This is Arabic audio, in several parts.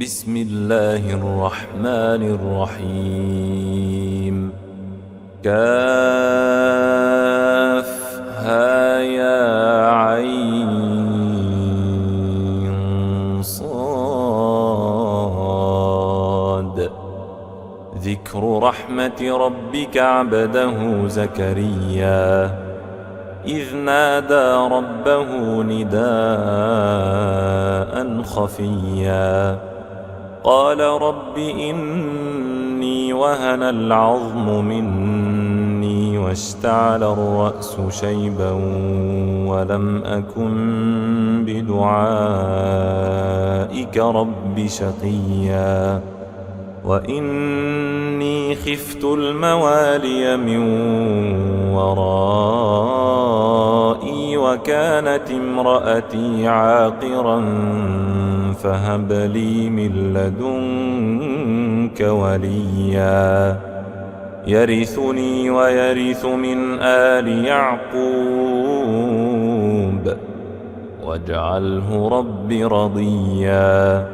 بسم الله الرحمن الرحيم. كافها يا عين صاد. ذكر رحمة ربك عبده زكريا إذ نادى ربه نداء خفيا قال رب إني وهن العظم مني واشتعل الرأس شيبا ولم أكن بدعائك رب شقيا وإني خفت الموالي من ورائي وكانت امرأتي عاقرا فهب لي من لدنك وليا يرثني ويرث من آل يعقوب واجعله رب رضيا.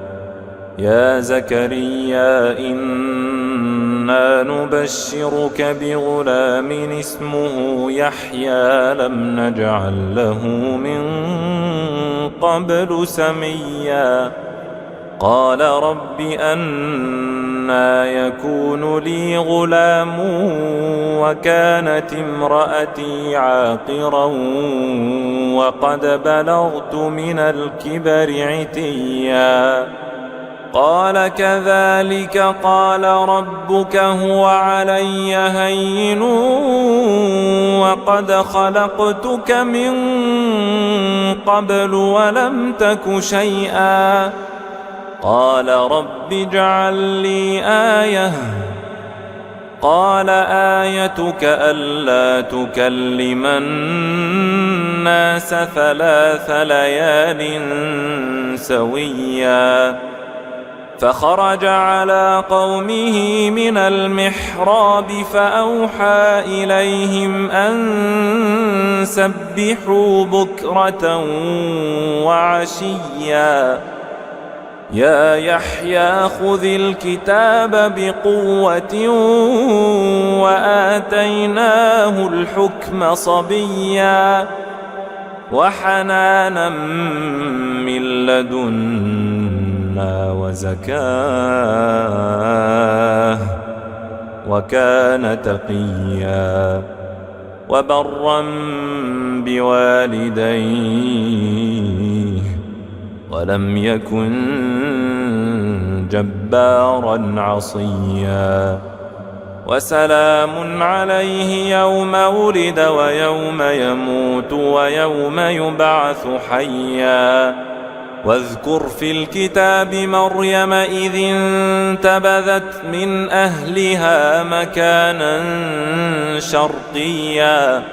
يا زكريا إنا نبشرك بغلام اسمه يحيى لم نجعل له من قبل سميا قال رب أنى يكون لي غلام وكانت امرأتي عاقرا وقد بلغت من الكبر عتيا قال كذلك قال ربك هو علي هين وقد خلقتك من قبل ولم تك شيئا قال رب اجعل لي آية قال آيتك ألا تكلم الناس 3 ليال سويا فخرج على قومه من المحراب فأوحى إليهم أن سبحوا بكرة وعشيا يا يحيى خذ الكتاب بقوة وآتيناه الحكم صبيا وحنانا من لدنا وزكاه وكان تقيا وبرا بوالديه ولم يكن جبارا عصيا وسلام عليه يوم ولد ويوم يموت ويوم يبعث حيا واذكر في الكتاب مريم إذ انتبذت من أهلها مكانا شرقيا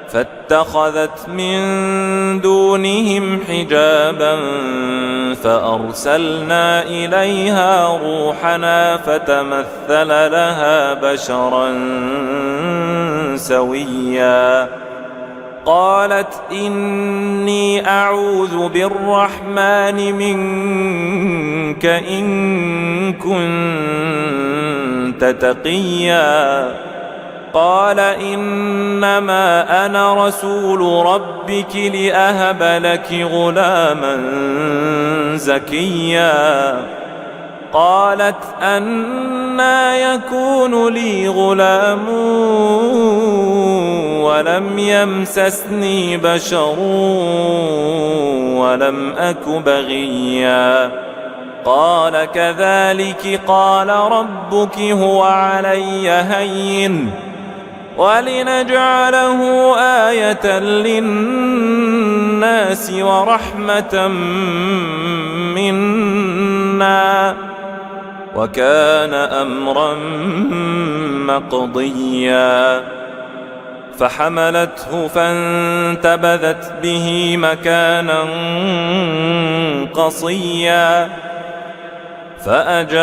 فاتخذت من دونهم حجابا فأرسلنا إليها روحنا فتمثل لها بشرا سويا قالت إني أعوذ بالرحمن منك إن كنت تقيا قال إنما أنا رسول ربك لأهب لك غلاما زكيا قالت أنى يكون لي غلام ولم يمسسني بشر ولم أك بغيا قال كذلك قال ربك هو علي هين ولنجعله آية للناس ورحمة منا وكان أمرا مقضيا فحملته فانتبذت به مكانا قصيا فأجاءها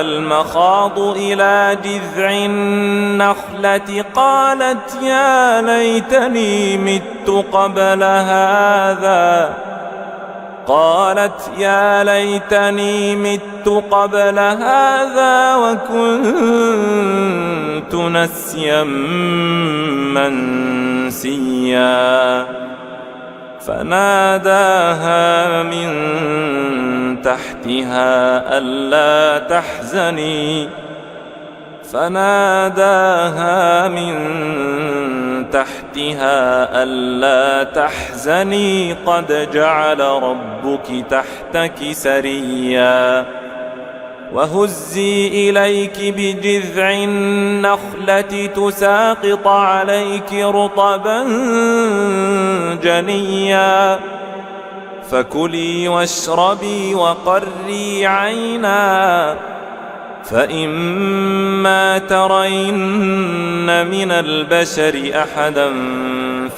المخاض إلى جذع النخلة قالت يا ليتني مت قبل هذا قالت يا ليتني مت قبل هذا وكنت نسيا منسيا فناداها من تحتها ألا تحزني قد جعل ربك تحتك سريا وهزي إليك بجذع النخلة تساقط عليك رطبا جنيا فكلي واشربي وقري عينا فإما ترين من البشر أحدا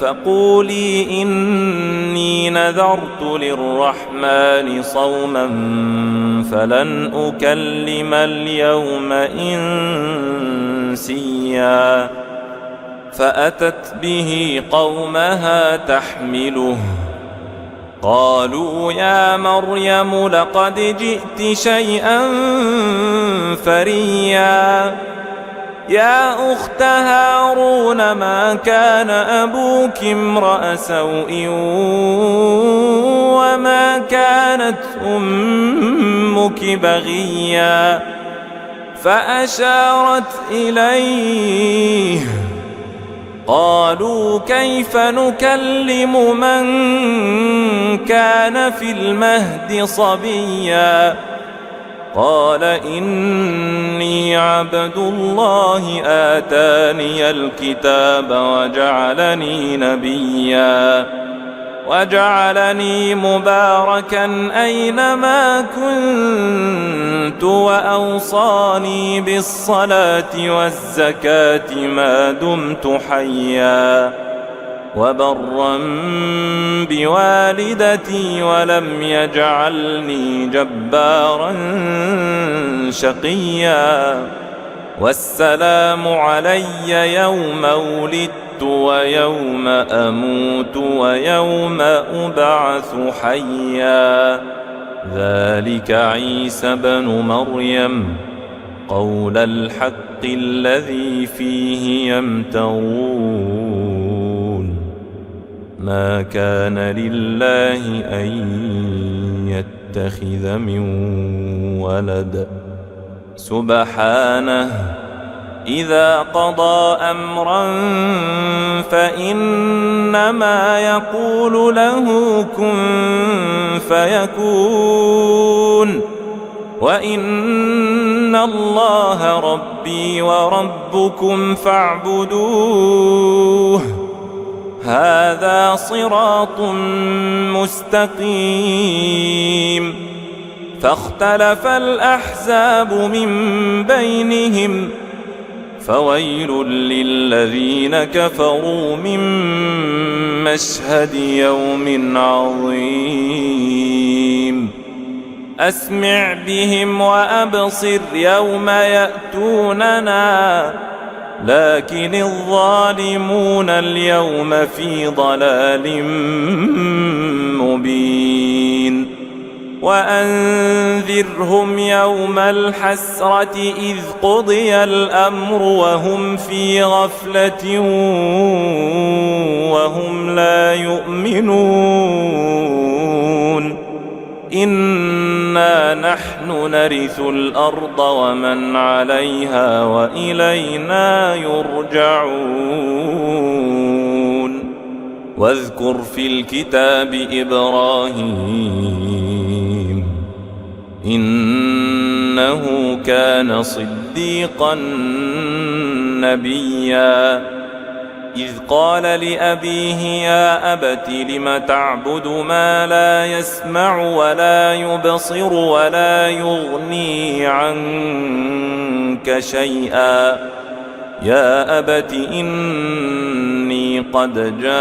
فقولي إني نذرت للرحمن صوما فلن أكلم اليوم إنسيا فأتت به قومها تحمله قالوا يا مريم لقد جئت شيئا فريا يا أخت هارون ما كان أبوك امرأ سوء وما كانت أمك بغيا فأشارت إليه قالوا كيف نكلم من كان في المهد صبيا قال إني عبد الله آتاني الكتاب وجعلني نبيا وجعلني مباركا أينما كنت وأوصاني بالصلاة والزكاة ما دمت حيا وبرا بوالدتي ولم يجعلني جبارا شقيا والسلام علي يوم ولدت ويوم أموت ويوم أبعث حيا ذلك عيسى بن مريم قول الحق الذي فيه يمترون ما كان لله أن يتخذ من ولد سبحانه إذا قضى أمرا فإنما يقول له كن فيكون وإن الله ربي وربكم فاعبدوه هذا صراط مستقيم فاختلف الأحزاب من بينهم فويل للذين كفروا من مشهد يوم عظيم أسمع بهم وأبصر يوم يأتوننا لكن الظالمون اليوم في ضلال مبين وأنذرهم يوم الحسرة إذ قضي الأمر وهم في غفلة وهم لا يؤمنون إنا نحن نرث الأرض ومن عليها وإلينا يرجعون واذكر في الكتاب إبراهيم إنه كان صديقا نبيا إذ قال لأبيه يا أبت لم تعبد ما لا يسمع ولا يبصر ولا يغني عنك شيئا يا أبت إني قد جاءني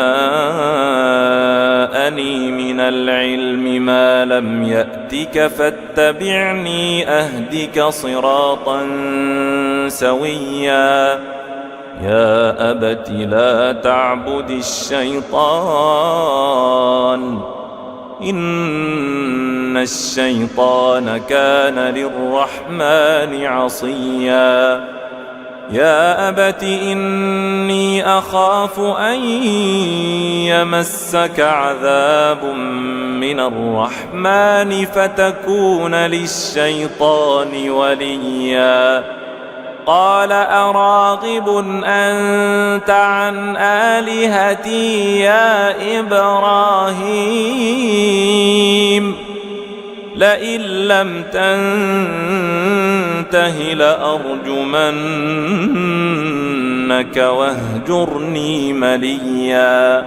من العلم ما لم يأتك فاتبعني أهدك صراطا سويا يا أبت لا تعبد الشيطان إن الشيطان كان للرحمن عصيا يا أبت إني أخاف أن يمسك عذاب من الرحمن فتكون للشيطان وليا قال أراغب أنت عن آلهتي يا إبراهيم لئن لم تنته لأرجمنك واهجرني مليا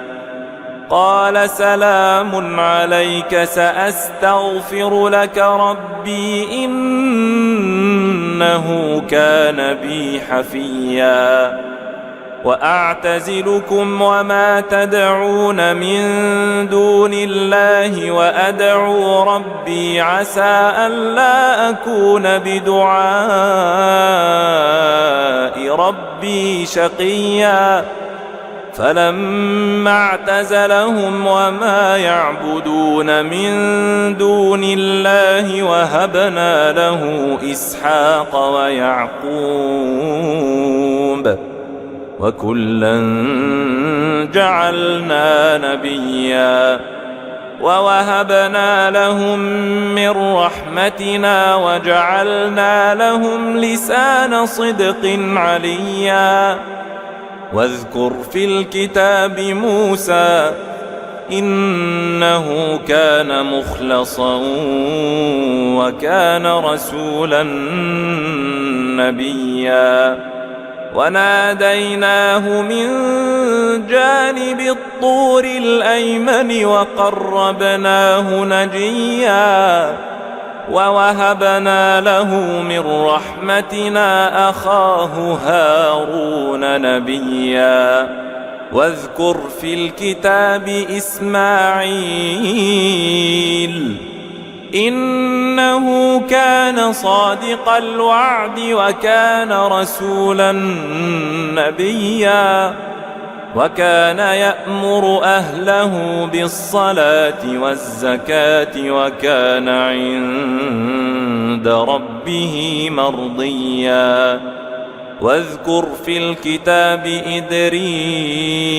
قال سلام عليك سأستغفر لك ربي إنه كان بي حفيا وأعتزلكم وما تدعون من دون الله وأدعو ربي عسى ألا أكون بدعاء ربي شقيا فلما اعتزلهم وما يعبدون من دون الله وهبنا له إسحاق ويعقوب وكلا جعلنا نبيا ووهبنا لهم من رحمتنا وجعلنا لهم لسان صدق عليا واذكر في الكتاب موسى إنه كان مخلصا وكان رسولا نبيا وناديناه من جانب الطور الأيمن وقربناه نجيا ووهبنا له من رحمتنا أخاه هارون نبيا واذكر في الكتاب إسماعيل إنه كان صادق الوعد وكان رسولا نبيا وكان يأمر أهله بالصلاة والزكاة وكان عند ربه مرضيا واذكر في الكتاب إدريس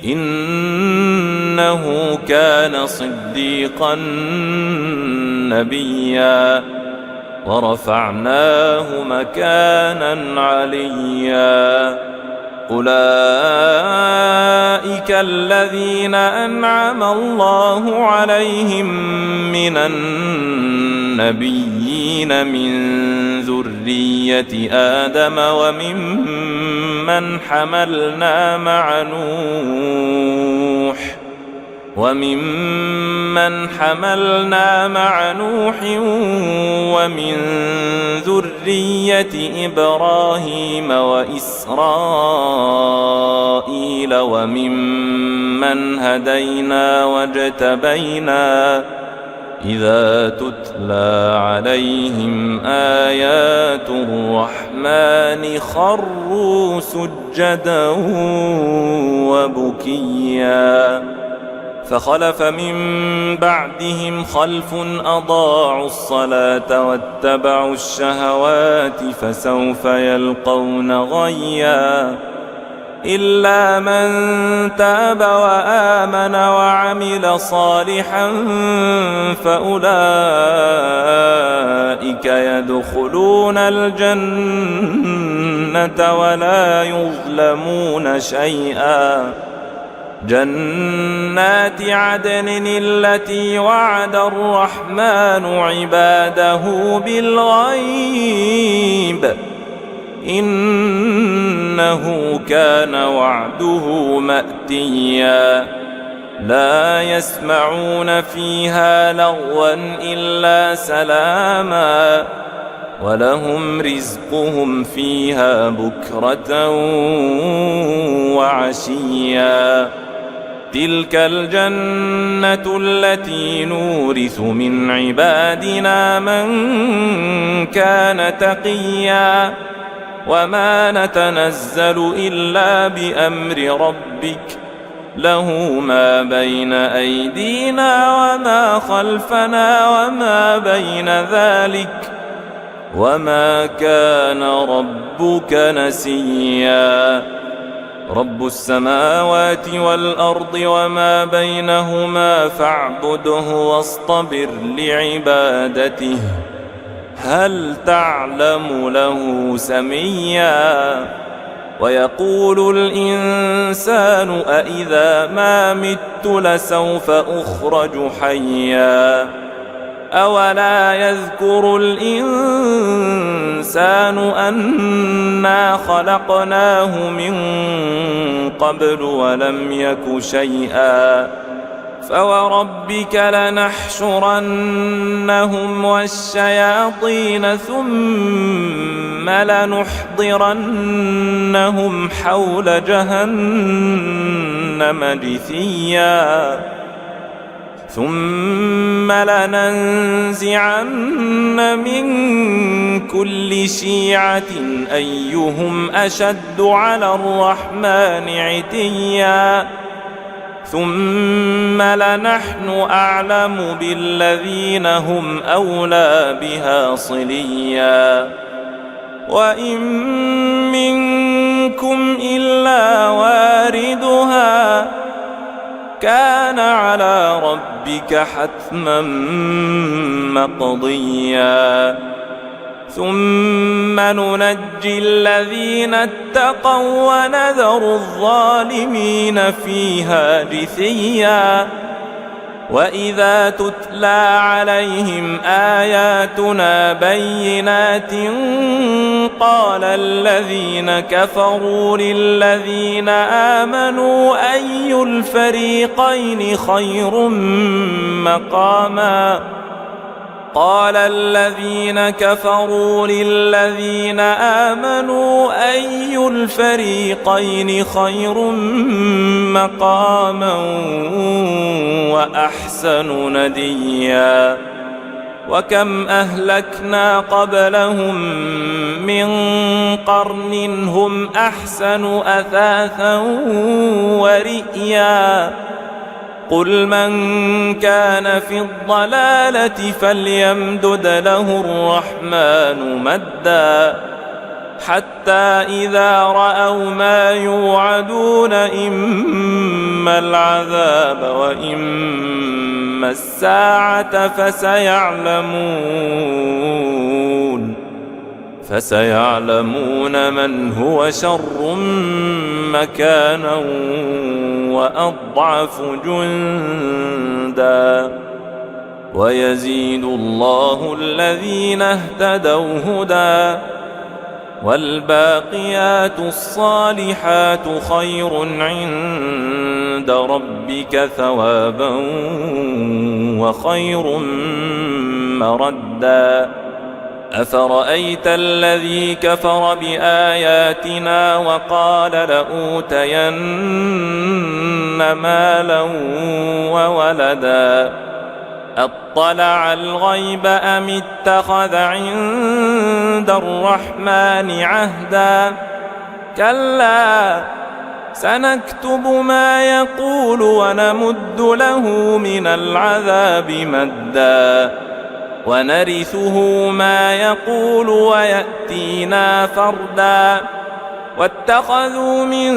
إنه كان صديقا نبيا ورفعناه مكانا عليا أولئك الذين أنعم الله عليهم من النبيين من ذرية آدم وممن حملنا مع نوح ومن ذرية إبراهيم وإسرائيل وممن هدينا واجتبينا إذا تتلى عليهم آيات الرحمن خروا سجدا وبكيا فخلف من بعدهم خلف أضاعوا الصلاة واتبعوا الشهوات فسوف يلقون غيا إلا من تاب وآمن وعمل صالحا فأولئك يدخلون الجنة ولا يظلمون شيئا جنات عدن التي وعد الرحمن عباده بالغيب إنه كان وعده مأتيا لا يسمعون فيها لغوا إلا سلاما ولهم رزقهم فيها بكرة وعشيا تلك الجنة التي نورث من عبادنا من كان تقيا وما نتنزل إلا بأمر ربك له ما بين أيدينا وما خلفنا وما بين ذلك وما كان ربك نسيا رب السماوات والأرض وما بينهما فاعبده واصطبر لعبادته هل تعلم له سميا ويقول الإنسان أإذا ما مت لسوف أخرج حيا أولا يذكر الإنسان أنا خلقناه من قبل ولم يك شيئا فوربك لنحشرنهم والشياطين ثم لنحضرنهم حول جهنم جثيا ثم لننزعن من كل شيعة أيهم أشد على الرحمن عتيا ثم لنحن أعلم بالذين هم أولى بها صليا وإن منكم إلا واردها كان على ربك حتما مقضيا ثم ننجي الذين اتقوا ونذر الظالمين فيها جثيا وإذا تتلى عليهم آياتنا بينات قال الذين كفروا للذين آمنوا أي الفريقين خير مقاما قال الذين كفروا للذين آمنوا أي الفريقين خير مقاما وأحسن نديا وكم أهلكنا قبلهم من قرن هم أحسن أثاثا ورئيا قل من كان في الضلالة فليمدد له الرحمن مدا حتى إذا رأوا ما يوعدون إما العذاب وإما الساعة فسيعلمون من هو شر مكانا وأضعف جندا ويزيد الله الذين اهتدوا هدى والباقيات الصالحات خير عند ربك ثوابا وخير مردا أفرأيت الذي كفر بآياتنا وقال لأوتين مالا وولدا أطلع الغيب أم اتخذ عند الرحمن عهدا كلا سنكتب ما يقول ونمد له من العذاب مدا ونرثه ما يقول ويأتينا فردا واتخذوا من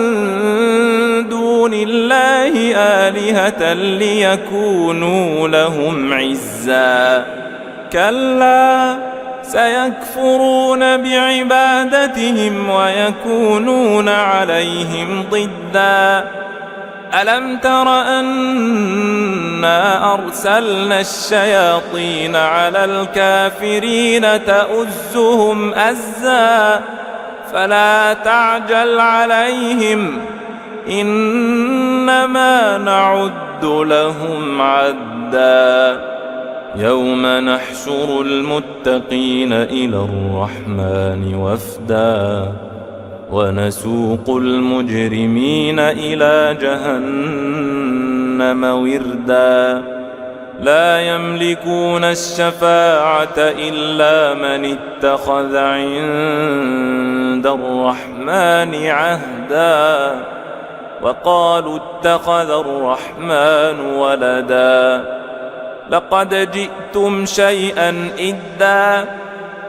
دون الله آلهة ليكونوا لهم عزا كلا سيكفرون بعبادتهم ويكونون عليهم ضدا ألم تر أنا أرسلنا الشياطين على الكافرين تؤزهم أزا فلا تعجل عليهم إنما نعد لهم عدا يوم نحشر المتقين إلى الرحمن وفدا ونسوق المجرمين إلى جهنم وردا لا يملكون الشفاعة إلا من اتخذ عند الرحمن عهدا وقالوا اتخذ الرحمن ولدا لقد جئتم شيئا إدا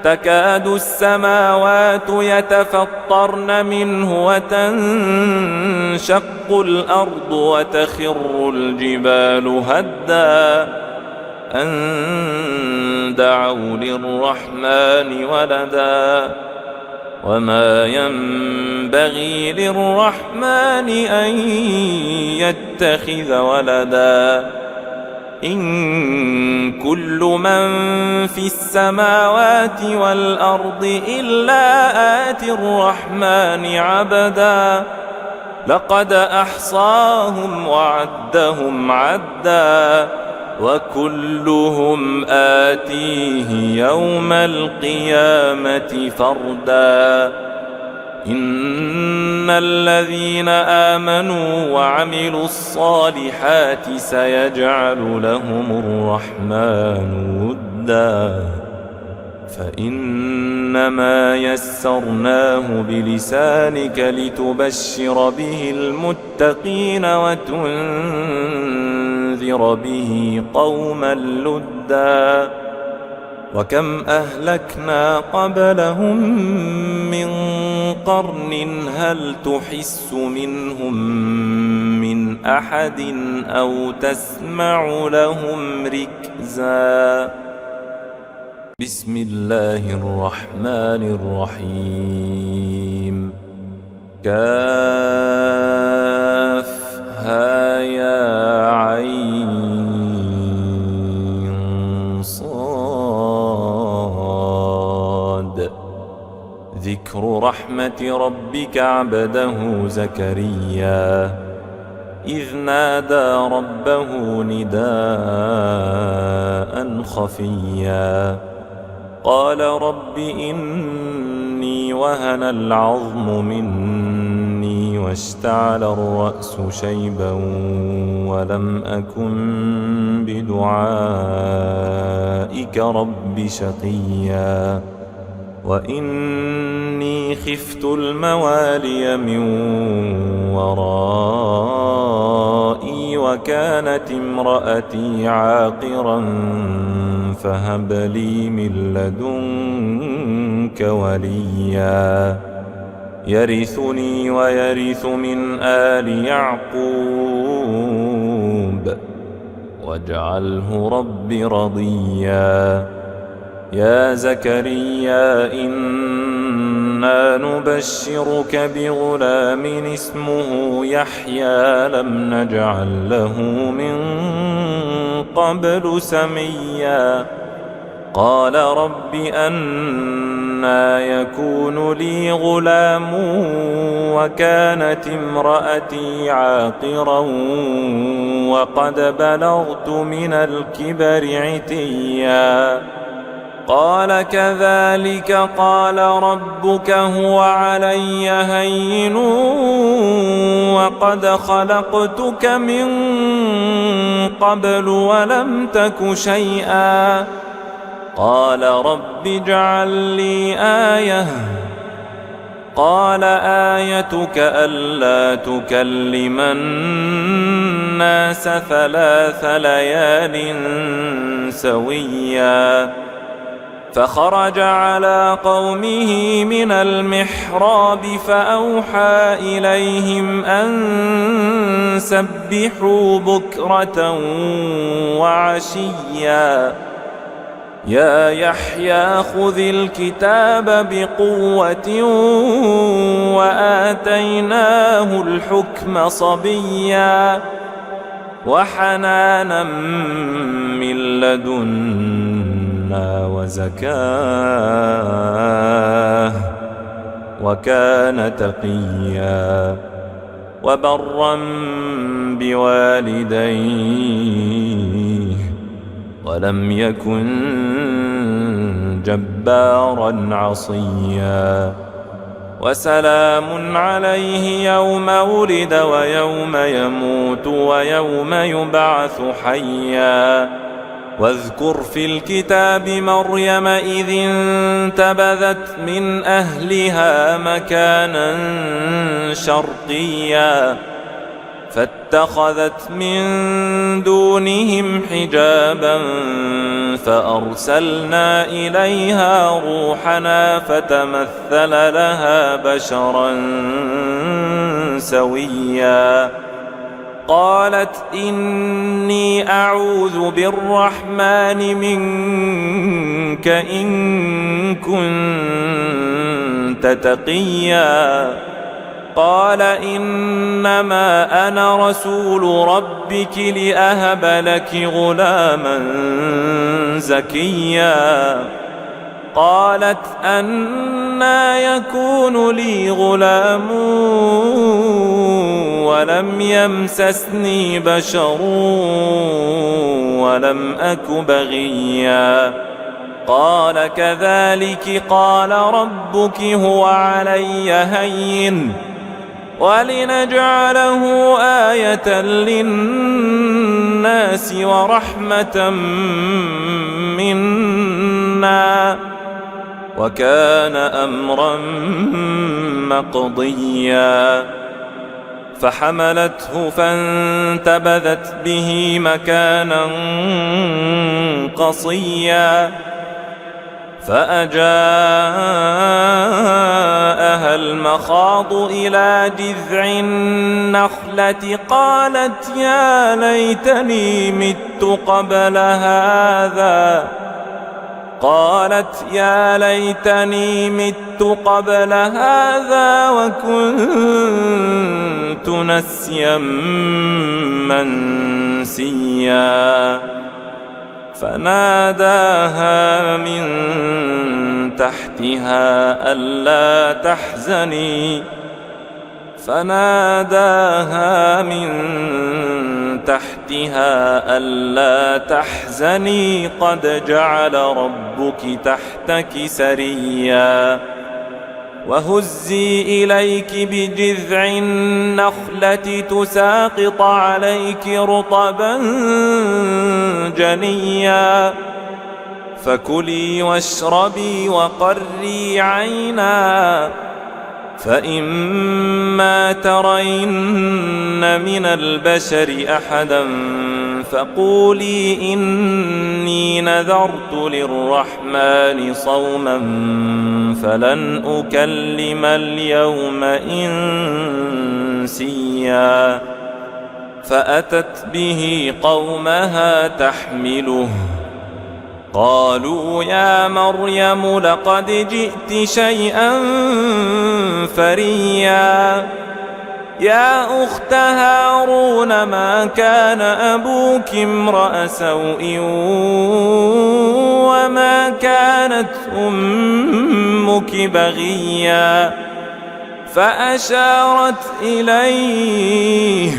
تكاد السماوات يتفطرن منه وتنشق الأرض وتخر الجبال هدا أن دعوا للرحمن ولدا وما ينبغي للرحمن أن يتخذ ولدا إن كل من في السماوات والأرض إلا آتي الرحمن عبدا لقد أحصاهم وعدهم عدا وكلهم آتيه يوم القيامة فردا إن الذين آمنوا وعملوا الصالحات سيجعل لهم الرحمن ودا فإنما يسرناه بلسانك لتبشر به المتقين وتنذر به قوما لدا وكم أهلكنا قبلهم من قرن هل تحس منهم من أحد أو تسمع لهم ركزا بسم الله الرحمن الرحيم كافها يا عين صاد ذكر رحمة ربك عبده زكريا إذ نادى ربه نداء خفيا قال رب إني وهن العظم مني واشتعل الرأس شيبا ولم أكن بدعائك رب شقيا وإني خفت الموالي من ورائي وكانت امرأتي عاقرا فهب لي من لدنك وليا يرثني ويرث من آل يعقوب واجعله رب رضيا يا زكريا إنا نبشرك بغلام اسمه يحيى لم نجعل له من قبل سميا قال رب أنى يكون لي غلام وكانت امرأتي عاقرا وقد بلغت من الكبر عتيا قال كذلك قال ربك هو علي هين وقد خلقتك من قبل ولم تك شيئا قال رب اجعل لي آية قال آيتك ألا تكلم الناس 3 ليال سويا فخرج على قومه من المحراب فأوحى إليهم أن سبحوا بكرة وعشيا يا يحيى خذ الكتاب بقوة وآتيناه الحكم صبيا وحنانا من لدنا وزكاه وكان تقيا وبرا بوالديه ولم يكن جبارا عصيا وسلام عليه يوم ولد ويوم يموت ويوم يبعث حيا واذكر في الكتاب مريم إذ انتبذت من أهلها مكانا شرقيا فاتخذت من دونهم حجابا فأرسلنا إليها روحنا فتمثل لها بشرا سويا قالت إني أعوذ بالرحمن منك إن كنت تقيا قال إنما أنا رسول ربك لأهب لك غلاما زكيا قالت أنى يكون لي غلام ولم يمسسني بشر ولم أك بغيا قال كذلك قال ربك هو علي هين ولنجعله آية للناس ورحمة منا وكان أمرا مقضيا فحملته فانتبذت به مكانا قصيا فأجاءها المخاض إلى جذع النخلة قالت يا ليتني مت قبل هذا وكنت نسيا منسيا فناداها من تحتها ألا تحزني قد جعل ربك تحتك سريا وهزي إليك بجذع النخلة تساقط عليك رطبا جنيا فكلي واشربي وقري عينا فإما ترين من البشر أحدا فقولي إني نذرت للرحمن صوما فلن أكلم اليوم إنسيا فأتت به قومها تحمله قالوا يا مريم لقد جئت شيئا فريا يا أخت هارون ما كان أبوك امرأ سوء وما كانت أمك بغيا فأشارت إليه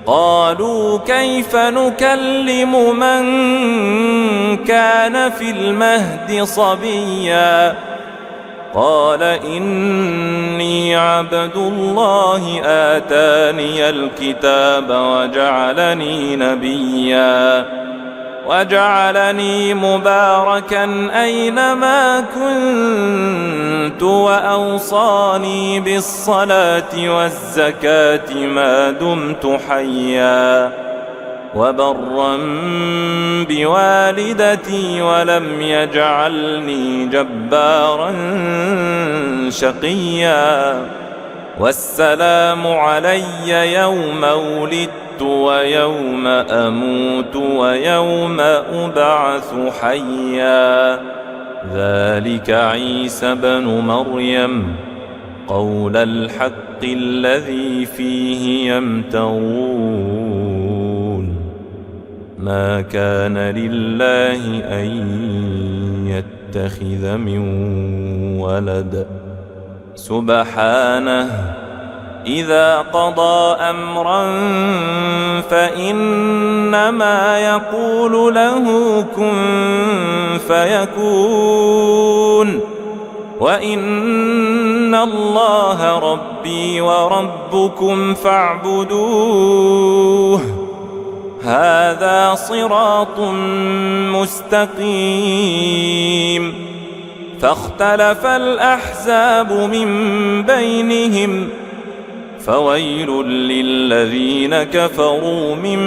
قالوا كيف نكلم من كان في المهد صبيا قال إني عبد الله آتاني الكتاب وجعلني نبيا وجعلني مباركا أينما كنت وأوصاني بالصلاة والزكاة ما دمت حيا وبرا بوالدتي ولم يجعلني جبارا شقيا والسلام علي يوم ولدت ويوم أموت ويوم أبعث حيا ذلك عيسى بن مريم قول الحق الذي فيه يمترون ما كان لله أن يتخذ من ولد سبحانه إذا قضى أمرا فإنما يقول له كن فيكون وإن الله ربي وربكم فاعبدوه هذا صراط مستقيم فاختلف الأحزاب من بينهم فويل للذين كفروا من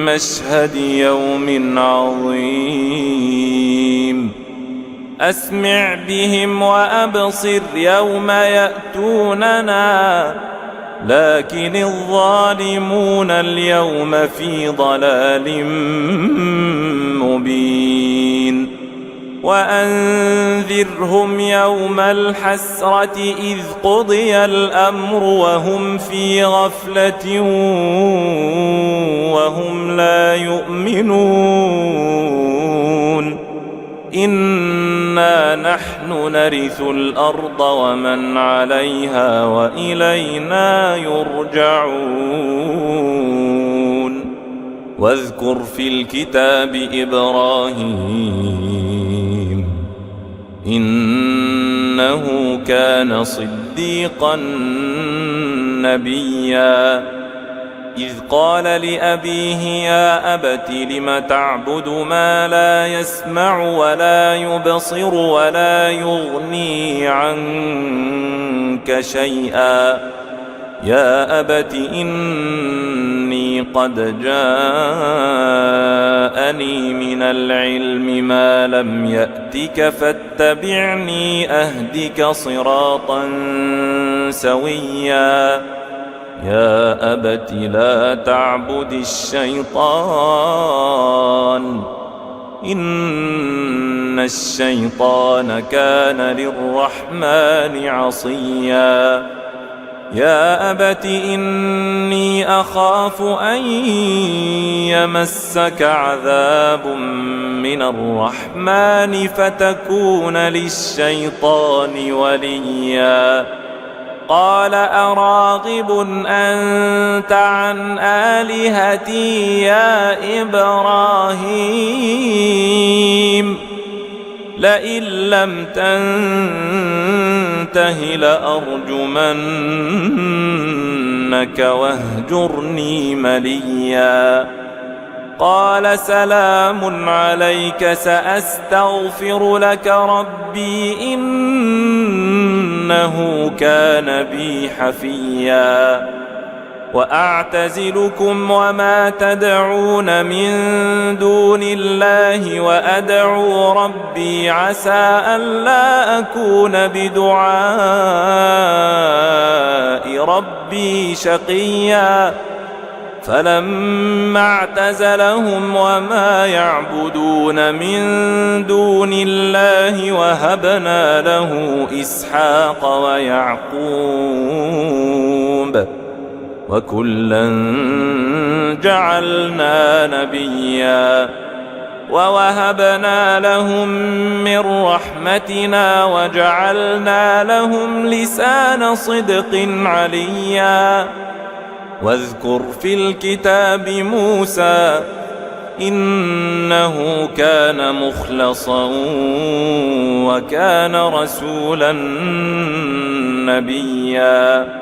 مشهد يوم عظيم أسمع بهم وأبصر يوم يأتوننا لكن الظالمون اليوم في ضلال مبين وأنذرهم يوم الحسرة إذ قضي الأمر وهم في غفلة وهم لا يؤمنون إنا نحن نرث الأرض ومن عليها وإلينا يرجعون واذكر في الكتاب إبراهيم إنه كان صديقا نبيا إذ قال لأبيه يا أبت لم تعبد ما لا يسمع ولا يبصر ولا يغني عنك شيئا يا أبت إني قد جاءني من العلم ما لم يأتك فاتبعني أهدك صراطا سويا يا أبت لا تعبد الشيطان إن الشيطان كان للرحمن عصيا يا أبت إني أخاف أن يمسك عذاب من الرحمن فتكون للشيطان وليا قال أراغب أنت عن آلهتي يا إبراهيم لئن لم تنته لأرجمنك واهجرني مليا قال سلام عليك سأستغفر لك ربي إنه كان بي حفيا وأعتزلكم وما تدعون من دون الله وأدعو ربي عسى ألا أكون بدعاء ربي شقيا فلما اعتزلهم وما يعبدون من دون الله وهبنا له إسحاق ويعقوب وكلا جعلنا نبيا ووهبنا لهم من رحمتنا وجعلنا لهم لسان صدق عليا واذكر في الكتاب موسى إنه كان مخلصا وكان رسولا نبيا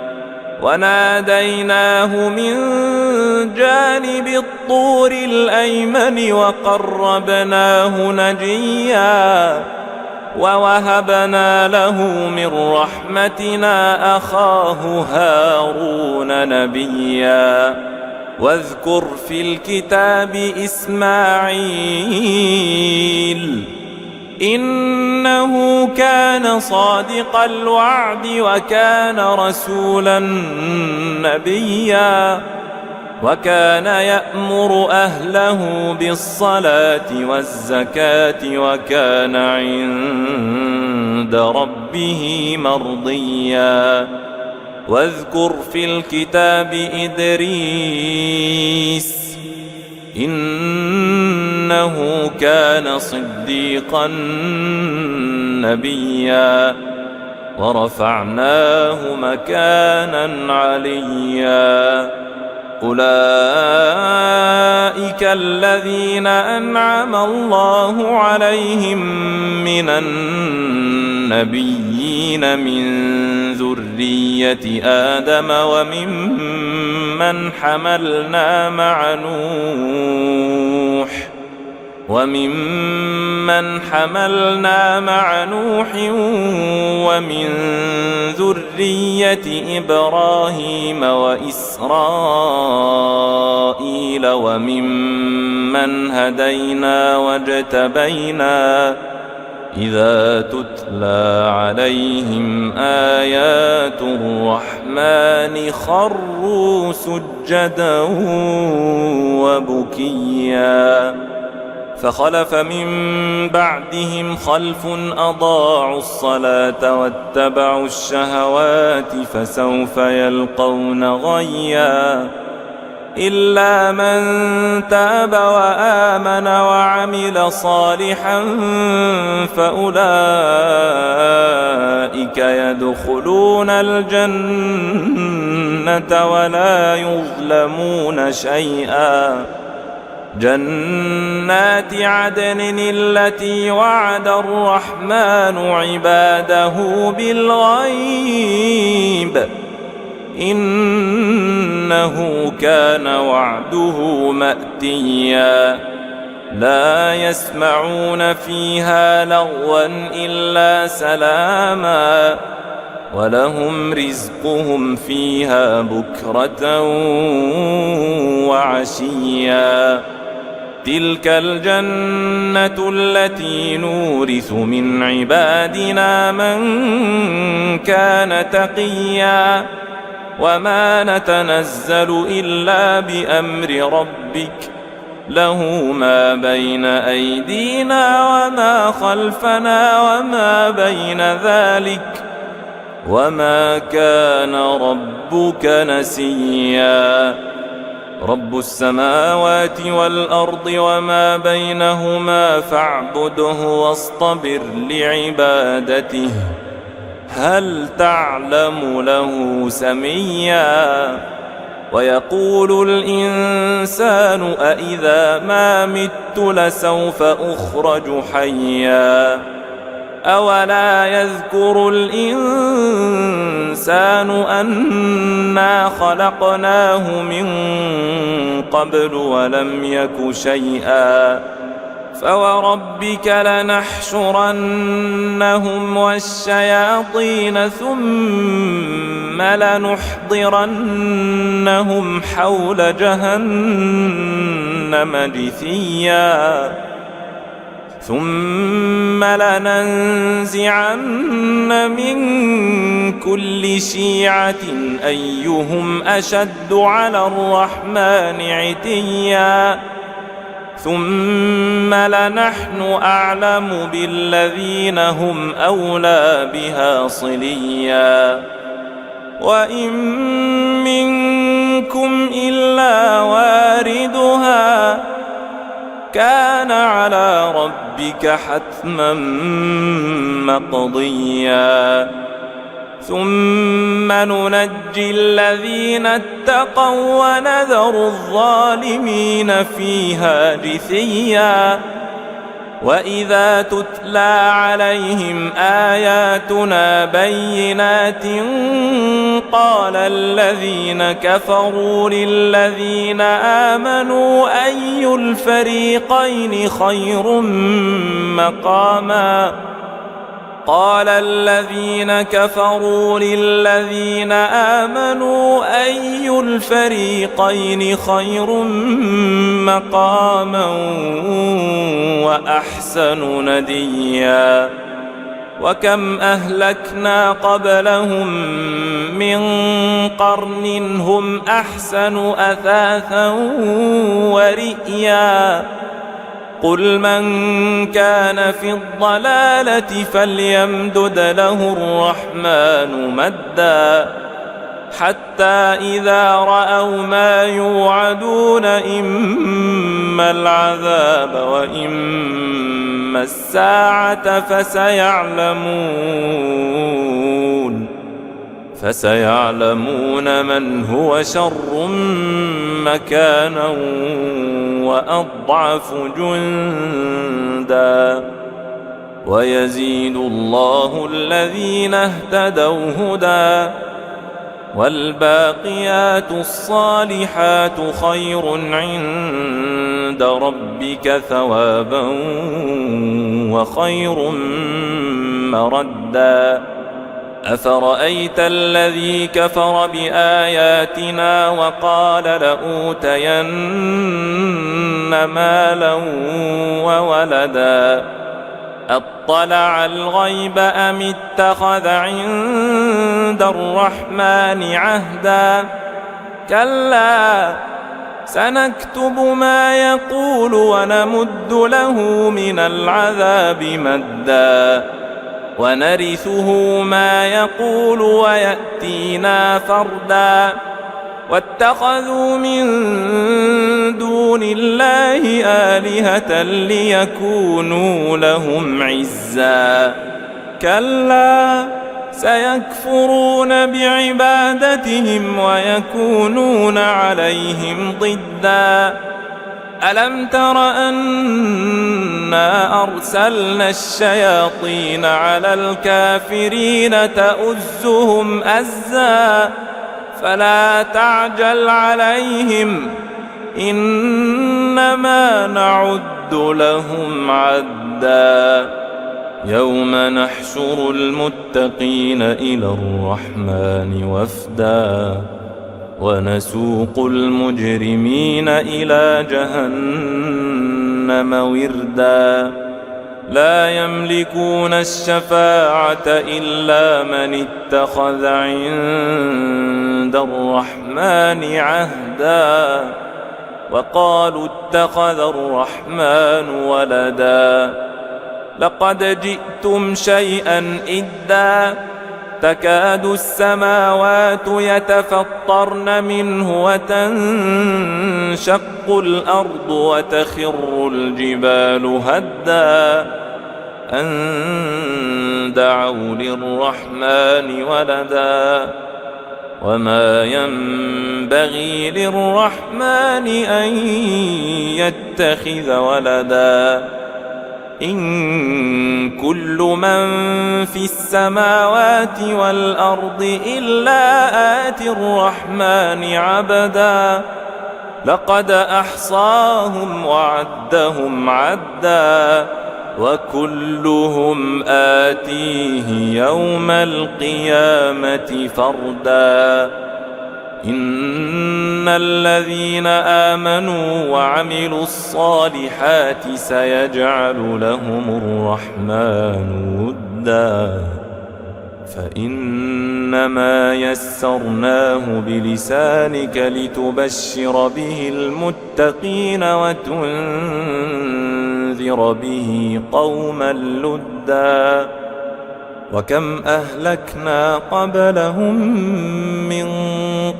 وناديناه من جانب الطور الأيمن وقربناه نجيا ووهبنا له من رحمتنا أخاه هارون نبيا واذكر في الكتاب إسماعيل إنه كان صادق الوعد وكان رسولا نبيا وكان يأمر أهله بالصلاة والزكاة وكان عند ربه مرضيا واذكر في الكتاب إدريس إنه كان صديقا نبيا ورفعناه مكانا عليا أولئك الذين أنعم الله عليهم من النبيين من ذرية آدم وممن حملنا مع نوح وممن حملنا مع نوح ومن ذرية إبراهيم وإسرائيل وممن هدينا واجتبينا إذا تتلى عليهم آيات الرحمن خروا سجدا وبكيا فخلف من بعدهم خلف أضاعوا الصلاة واتبعوا الشهوات فسوف يلقون غيا إلا من تاب وآمن وعمل صالحا فأولئك يدخلون الجنة ولا يظلمون شيئا جنات عدن التي وعد الرحمن عباده بالغيب إنه كان وعده مأتيا لا يسمعون فيها لغوا إلا سلاما ولهم رزقهم فيها بكرة وعشيا تلك الجنة التي نورث من عبادنا من كان تقيا وما نتنزل إلا بأمر ربك له ما بين أيدينا وما خلفنا وما بين ذلك وما كان ربك نسيا رب السماوات والأرض وما بينهما فاعبده واصطبر لعبادته هل تعلم له سميا ويقول الإنسان أإذا ما مت لسوف أخرج حيا أولا يذكر الإنسان أنا خلقناه من قبل ولم يك شيئا فوربك لنحشرنهم والشياطين ثم لنحضرنهم حول جهنم جثيا ثم لننزعن من كل شيعة أيهم أشد على الرحمن عتيا ثم لنحن أعلم بالذين هم أولى بها صليا وإن منكم إلا واردها كان على ربك حتما مقضيا ثم ننجي الذين اتقوا ونذر الظالمين فيها جثيا وإذا تتلى عليهم آياتنا بينات قال الذين كفروا للذين آمنوا أي الفريقين خير مقاما قال الذين كفروا للذين آمنوا أي الفريقين خير مقاما وأحسن نديا وكم أهلكنا قبلهم من قرن هم أحسن أثاثا ورئيا قل من كان في الضلالة فليمدد له الرحمن مدا حتى إذا رأوا ما يوعدون إما العذاب وإما الساعة فسيعلمون من هو شر مكانا وأضعف جندا ويزيد الله الذين اهتدوا هدى والباقيات الصالحات خير عند عند ربك ثوابا وخير مردا أفرأيت الذي كفر بآياتنا وقال لأوتين مالا وولدا أطلع الغيب أم اتخذ عند الرحمن عهدا كلا سنكتب ما يقول ونمد له من العذاب مدا ونرثه ما يقول ويأتينا فردا واتخذوا من دون الله آلهة ليكونوا لهم عزا كلا سيكفرون بعبادتهم ويكونون عليهم ضدا ألم تر أنا أرسلنا الشياطين على الكافرين تؤزهم أزا فلا تعجل عليهم إنما نعد لهم عدا يوم نحشر المتقين إلى الرحمن وفدا ونسوق المجرمين إلى جهنم وردا لا يملكون الشفاعة إلا من اتخذ عند الرحمن عهدا وقالوا اتخذ الرحمن ولدا لقد جئتم شيئا إدا تكاد السماوات يتفطرن منه وتنشق الأرض وتخر الجبال هدا أن دعوا للرحمن ولدا وما ينبغي للرحمن أن يتخذ ولدا إن كل من في السماوات والأرض إلا آتي الرحمن عبدا لقد أحصاهم وعدهم عدا وكلهم آتيه يوم القيامة فردا إن الذين آمنوا وعملوا الصالحات سيجعل لهم الرحمن ودا فإنما يسرناه بلسانك لتبشر به المتقين وتنذر به قوما لدا وكم أهلكنا قبلهم من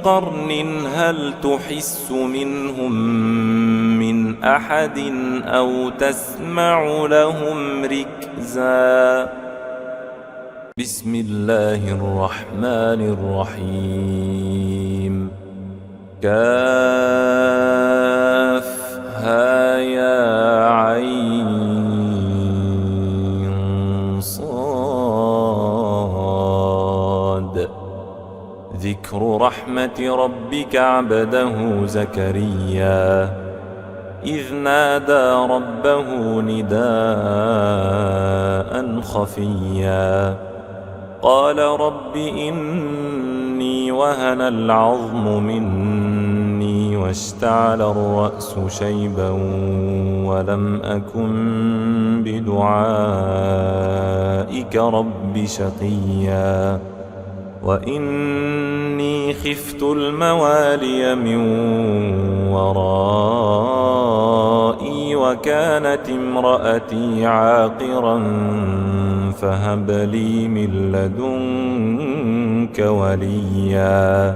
قرن هل تحس منهم من أحد أو تسمع لهم ركزا بسم الله الرحمن الرحيم كافها يا عين صاد ذكر رحمة ربك عبده زكريا إذ نادى ربه نداء خفيا قال رب إني وهن العظم مني واشتعل الرأس شيبا ولم أكن بدعائك رب شقيا وإني خفت الموالي من ورائي وكانت امرأتي عاقرا فهب لي من لدنك وليا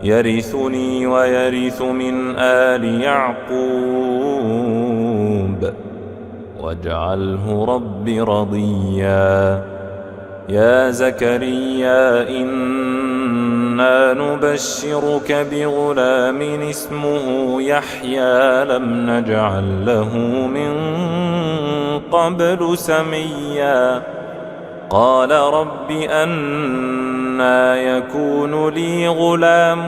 يرثني ويرث من آل يعقوب واجعله رب رضيا يا زكريا إنا نبشرك بغلام اسمه يحيى لم نجعل له من قبل سميا قال رب أنى أنى يكون لي غلام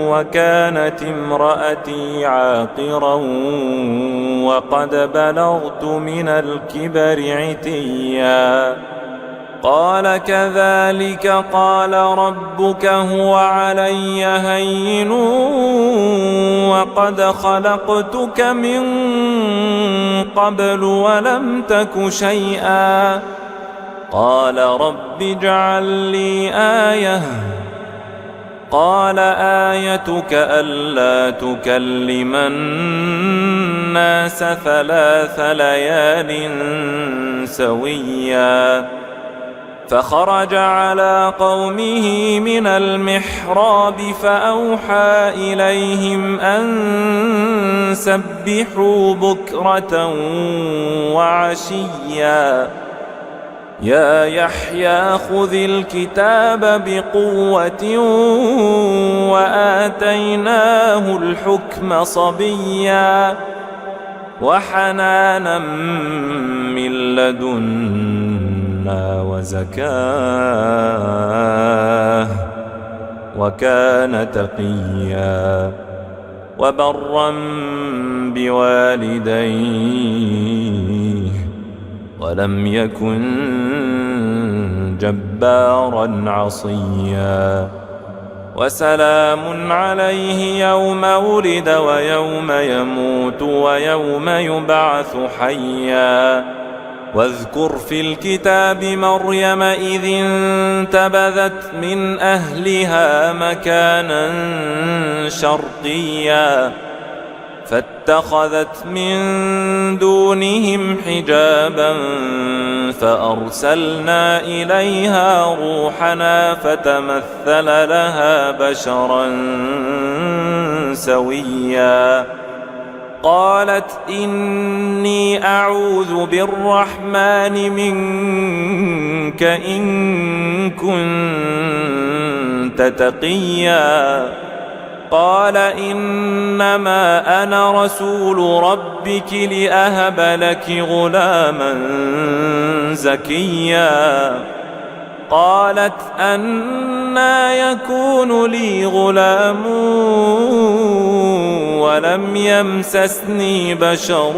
وكانت امرأتي عاقرا وقد بلغت من الكبر عتيا قال كذلك قال ربك هو علي هين وقد خلقتك من قبل ولم تك شيئا قال رب اجعل لي آية قال آيتك ألا تكلم الناس 3 ليال سويا فخرج على قومه من المحراب فأوحى إليهم أن سبحوا بكرة وعشيا يا يحيى خذ الكتاب بقوة وآتيناه الحكم صبيا وحنانا من لدنا وزكاه وكان تقيا وبرا بوالديه ولم يكن جبارا عصيا وسلام عليه يوم ولد ويوم يموت ويوم يبعث حيا واذكر في الكتاب مريم إذ انتبذت من أهلها مكانا شرقيا فاتخذت من دونهم حجابا فأرسلنا إليها روحنا فتمثل لها بشرا سويا قالت إني أعوذ بالرحمن منك إن كنت تقيا قال إنما أنا رسول ربك لأهب لك غلاما زكيا قالت أنى يكون لي غلام ولم يمسسني بشر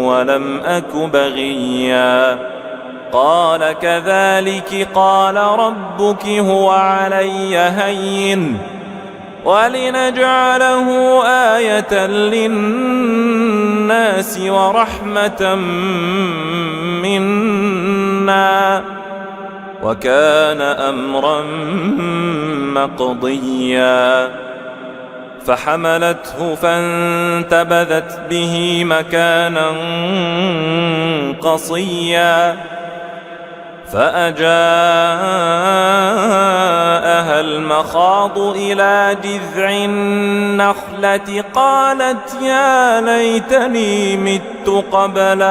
ولم أك بغيا قال كذلك قال ربك هو علي هين ولنجعله آية للناس ورحمة منا وكان أمرا مقضيا فحملته فانتبذت به مكانا قصيا فأجاءها المخاض إلى جذع النخلة قالت يا ليتني مت قبل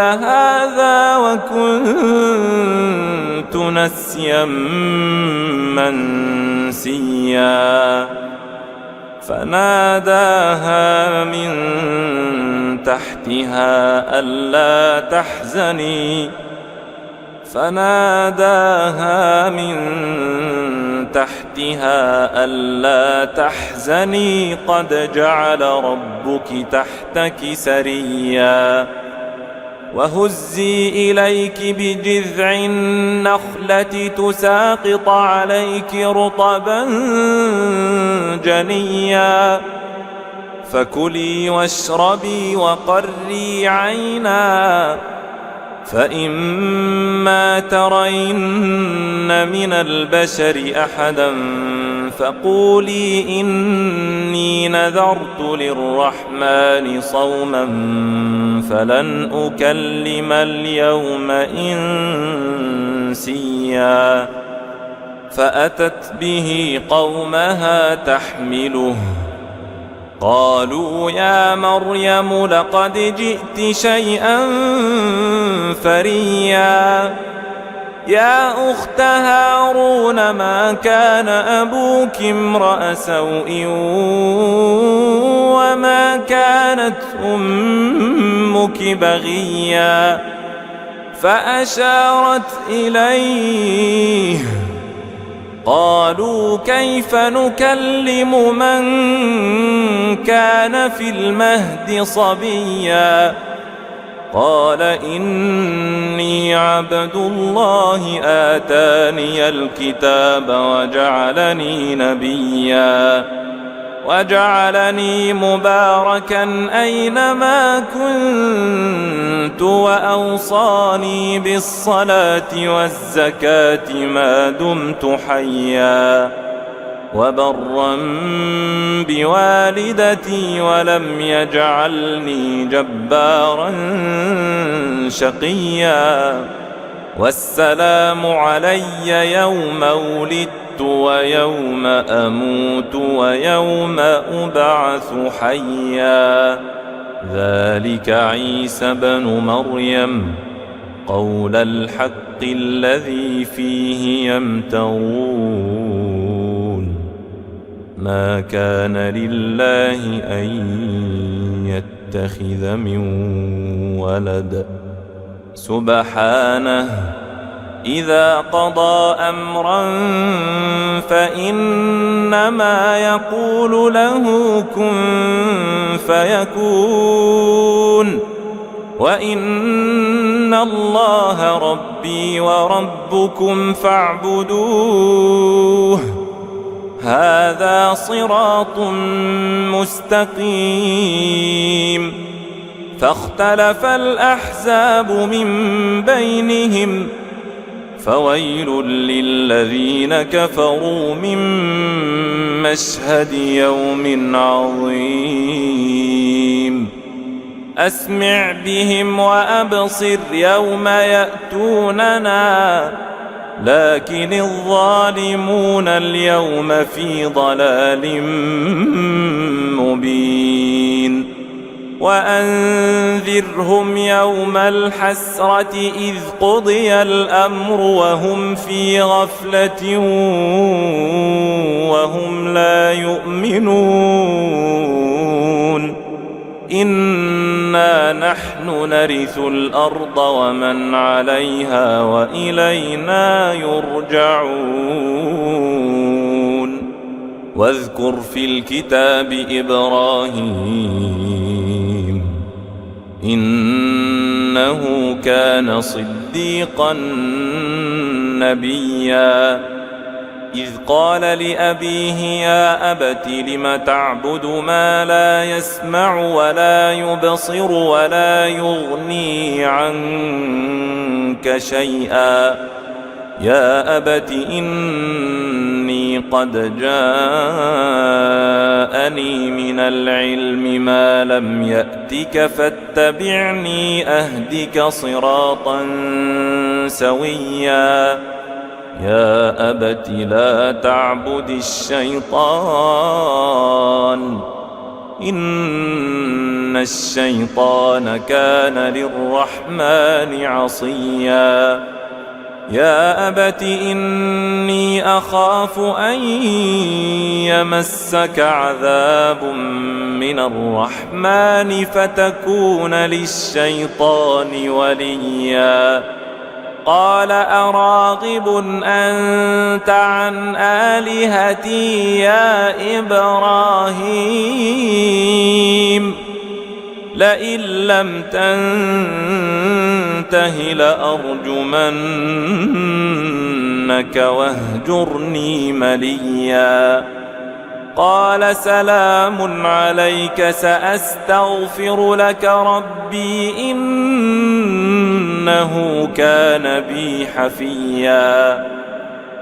هذا وكنت نسيا منسيا فناداها من تحتها ألا تحزني قد جعل ربك تحتك سريا وهزي إليك بجذع النخلة تساقط عليك رطبا جنيا فكلي واشربي وقري عينا فإما ترين من البشر أحدا فقولي إني نذرت للرحمن صوما فلن أكلم اليوم إنسيا فأتت به قومها تحمله قالوا يا مريم لقد جئت شيئا فريا يا أخت هارون ما كان أبوك امرأ سوء وما كانت أمك بغيا فأشارت إليه قالوا كيف نكلم من كان في المهد صبيا قال إني عبد الله آتاني الكتاب وجعلني نبيا وجعلني مباركا أينما كنت وأوصاني بالصلاة والزكاة ما دمت حيا وبرا بوالدتي ولم يجعلني جبارا شقيا والسلام علي يوم ولدت ويوم أموت ويوم أبعث حيا ذلك عيسى بن مريم قول الحق الذي فيه يمترون ما كان لله أن يتخذ من ولد سبحانه إذا قضى أمرا فإنما يقول له كن فيكون وإن الله ربي وربكم فاعبدوه هذا صراط مستقيم فاختلف الأحزاب من بينهم فويل للذين كفروا من مشهد يوم عظيم أسمع بهم وأبصر يوم يأتوننا لكن الظالمون اليوم في ضلال مبين وأنذرهم يوم الحسرة إذ قضي الأمر وهم في غفلة وهم لا يؤمنون إنا نحن نرث الأرض ومن عليها وإلينا يرجعون واذكر في الكتاب إبراهيم إنه كان صديقا نبيا إذ قال لأبيه يا أبت لم تعبد ما لا يسمع ولا يبصر ولا يغني عنك شيئا يا أبت إني قد جاءني من العلم ما لم يأتك فاتبعني أهدك صراطا سويا يا أبت لا تعبد الشيطان إن الشيطان كان للرحمن عصيا يا أبت إني أخاف أن يمسك عذاب من الرحمن فتكون للشيطان وليا قال أراغب أنت عن آلهتي يا إبراهيم لئن لم تنته لأرجمنك واهجرني مليا قال سلام عليك سأستغفر لك ربي إنه كان بي حفيا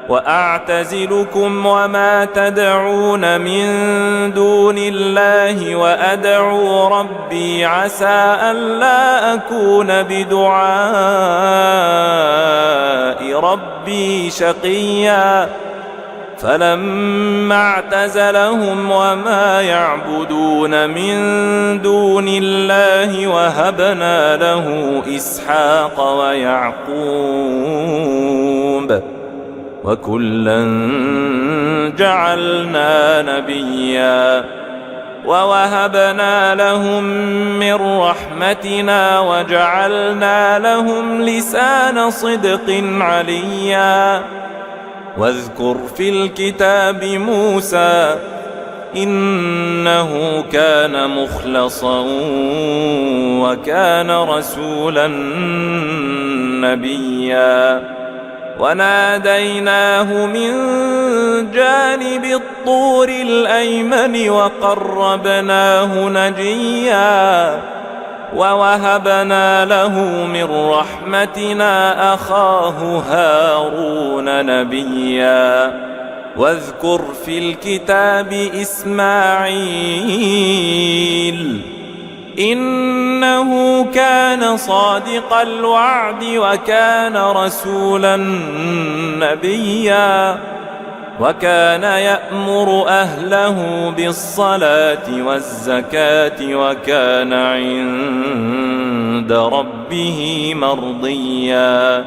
وأعتزلكم وما تدعون من دون الله وأدعو ربي عسى ألا أكون بدعاء ربي شقيا فلما اعتزلهم وما يعبدون من دون الله وهبنا له إسحاق ويعقوب الذنوب وكلا جعلنا نبيا ووهبنا لهم من رحمتنا وجعلنا لهم لسان صدق عليا واذكر في الكتاب موسى إنه كان مخلصا وكان رسولا نبيا وناديناه من جانب الطور الأيمن وقربناه نجيا ووهبنا له من رحمتنا أخاه هارون نبيا واذكر في الكتاب إسماعيل إنه كان صادق الوعد وكان رسولا نبيا وكان يأمر أهله بالصلاة والزكاة وكان عند ربه مرضيا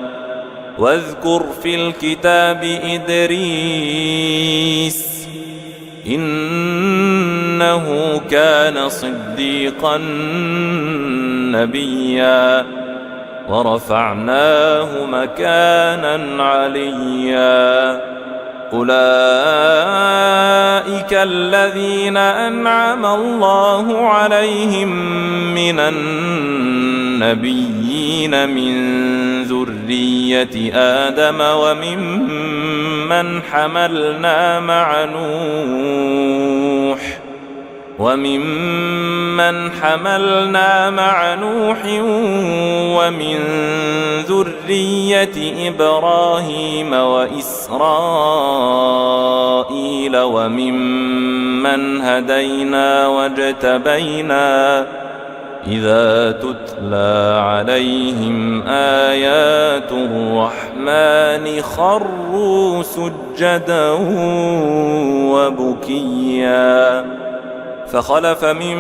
واذكر في الكتاب إدريس إنه كان صديقا نبيا ورفعناه مكانا عليا أولئك الذين أنعم الله عليهم من النبيين من ذرية آدم وممن حملنا مع نوح ومن ذرية إبراهيم وإسرائيل وممن هدينا واجتبينا إذا تتلى عليهم آيات الرحمن خروا سجدا وبكيا فخلف من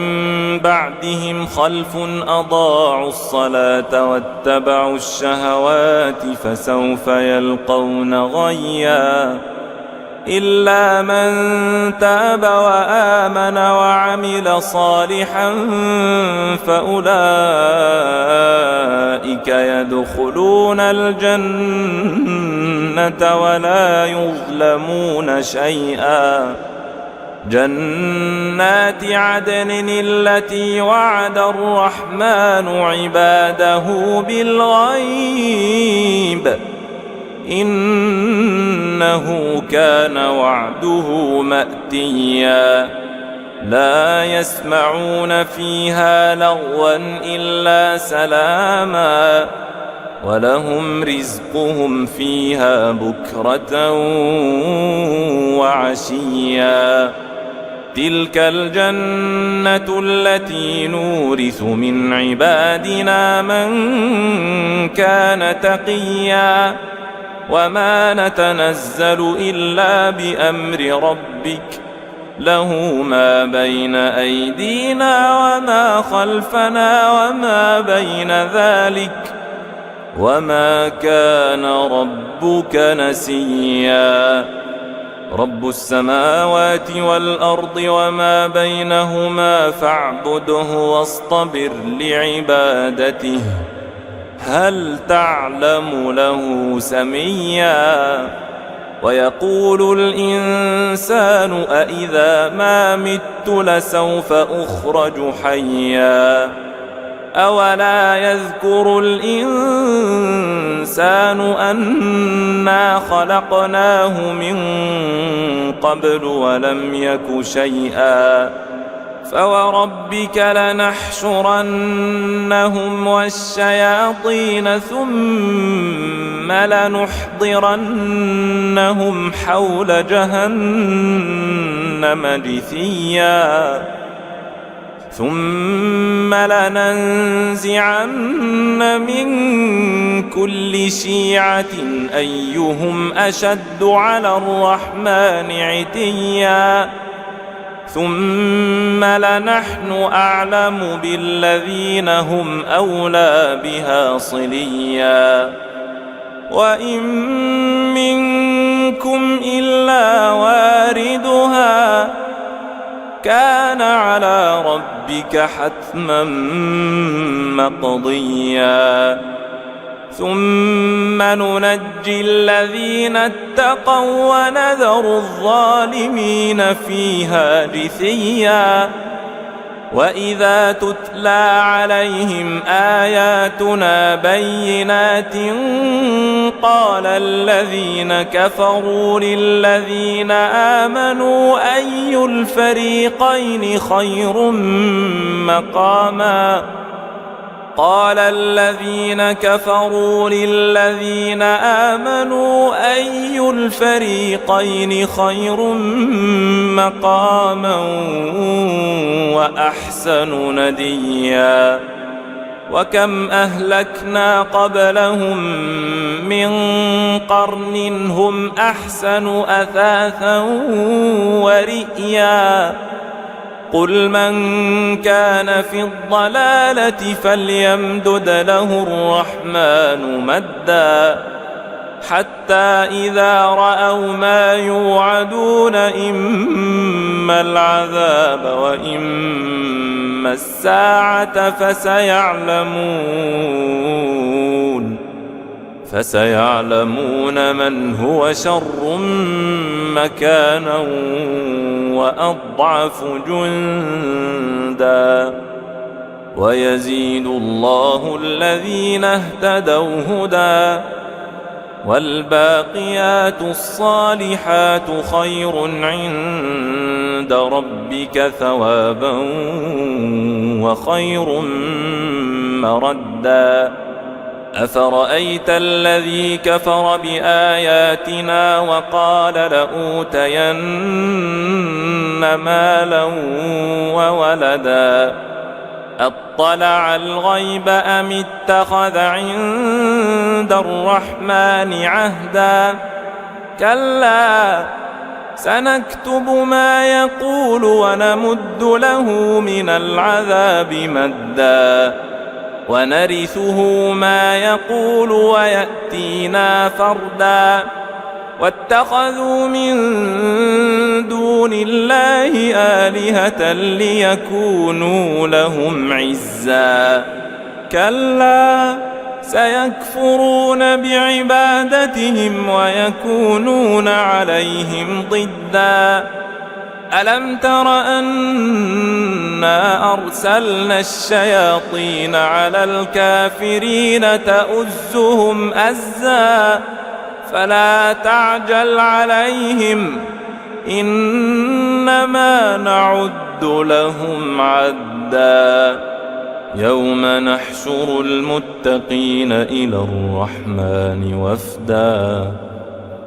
بعدهم خلف أضاعوا الصلاة واتبعوا الشهوات فسوف يلقون غيا إلا من تاب وآمن وعمل صالحا فأولئك يدخلون الجنة ولا يظلمون شيئا جنات عدن التي وعد الرحمن عباده بالغيب إنه كان وعده مأتيا لا يسمعون فيها لغوا إلا سلاما ولهم رزقهم فيها بكرة وعشيا تلك الجنة التي نورث من عبادنا من كان تقيا وما نتنزل إلا بأمر ربك له ما بين أيدينا وما خلفنا وما بين ذلك وما كان ربك نسيا رب السماوات والأرض وما بينهما فاعبده واصطبر لعبادته هل تعلم له سميا ويقول الإنسان أإذا ما مت لسوف أخرج حيا أولا يذكر الإنسان أنا خلقناه من قبل ولم يك شيئا فوربك لنحشرنهم والشياطين ثم لنحضرنهم حول جهنم جثيا ثم لننزعن من كل شيعة أيهم أشد على الرحمن عتيا ثم لنحن أعلم بالذين هم أولى بها صليا وإن منكم إلا واردها كان على ربك حتما مقضيا ثم ننجي الذين اتقوا ونذر الظالمين فيها جثيا وإذا تتلى عليهم آياتنا بينات قال الذين كفروا للذين آمنوا أي الفريقين خير مقاما قال الذين كفروا للذين آمنوا أي الفريقين خير مقاما وأحسن نديا وكم أهلكنا قبلهم من قرن هم أحسن أثاثا ورئيا قل من كان في الضلالة فليمدد له الرحمن مدا حتى إذا رأوا ما يوعدون إما العذاب وإما الساعة فسيعلمون من هو شر مكانا وأضعف جندا ويزيد الله الذين اهتدوا هدى والباقيات الصالحات خير عند ربك ثوابا وخير مردا أفرأيت الذي كفر بآياتنا وقال لأوتين مالا وولدا أطلع الغيب أم اتخذ عند الرحمن عهدا كلا سنكتب ما يقول ونمد له من العذاب مدا ونرثه ما يقول ويأتينا فردا واتخذوا من دون الله آلهة ليكونوا لهم عزا كلا سيكفرون بعبادتهم ويكونون عليهم ضدا ألم تر أنا أرسلنا الشياطين على الكافرين تؤزهم أزا فلا تعجل عليهم إنما نعد لهم عدا يوم نحشر المتقين إلى الرحمن وفدا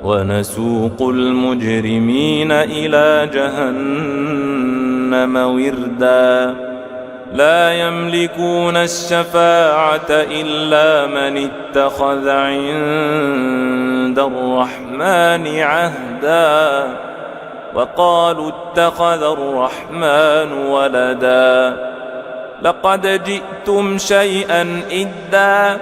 ونسوق المجرمين إلى جهنم وردا لا يملكون الشفاعة إلا من اتخذ عند الرحمن عهدا وقالوا اتخذ الرحمن ولدا لقد جئتم شيئا إدا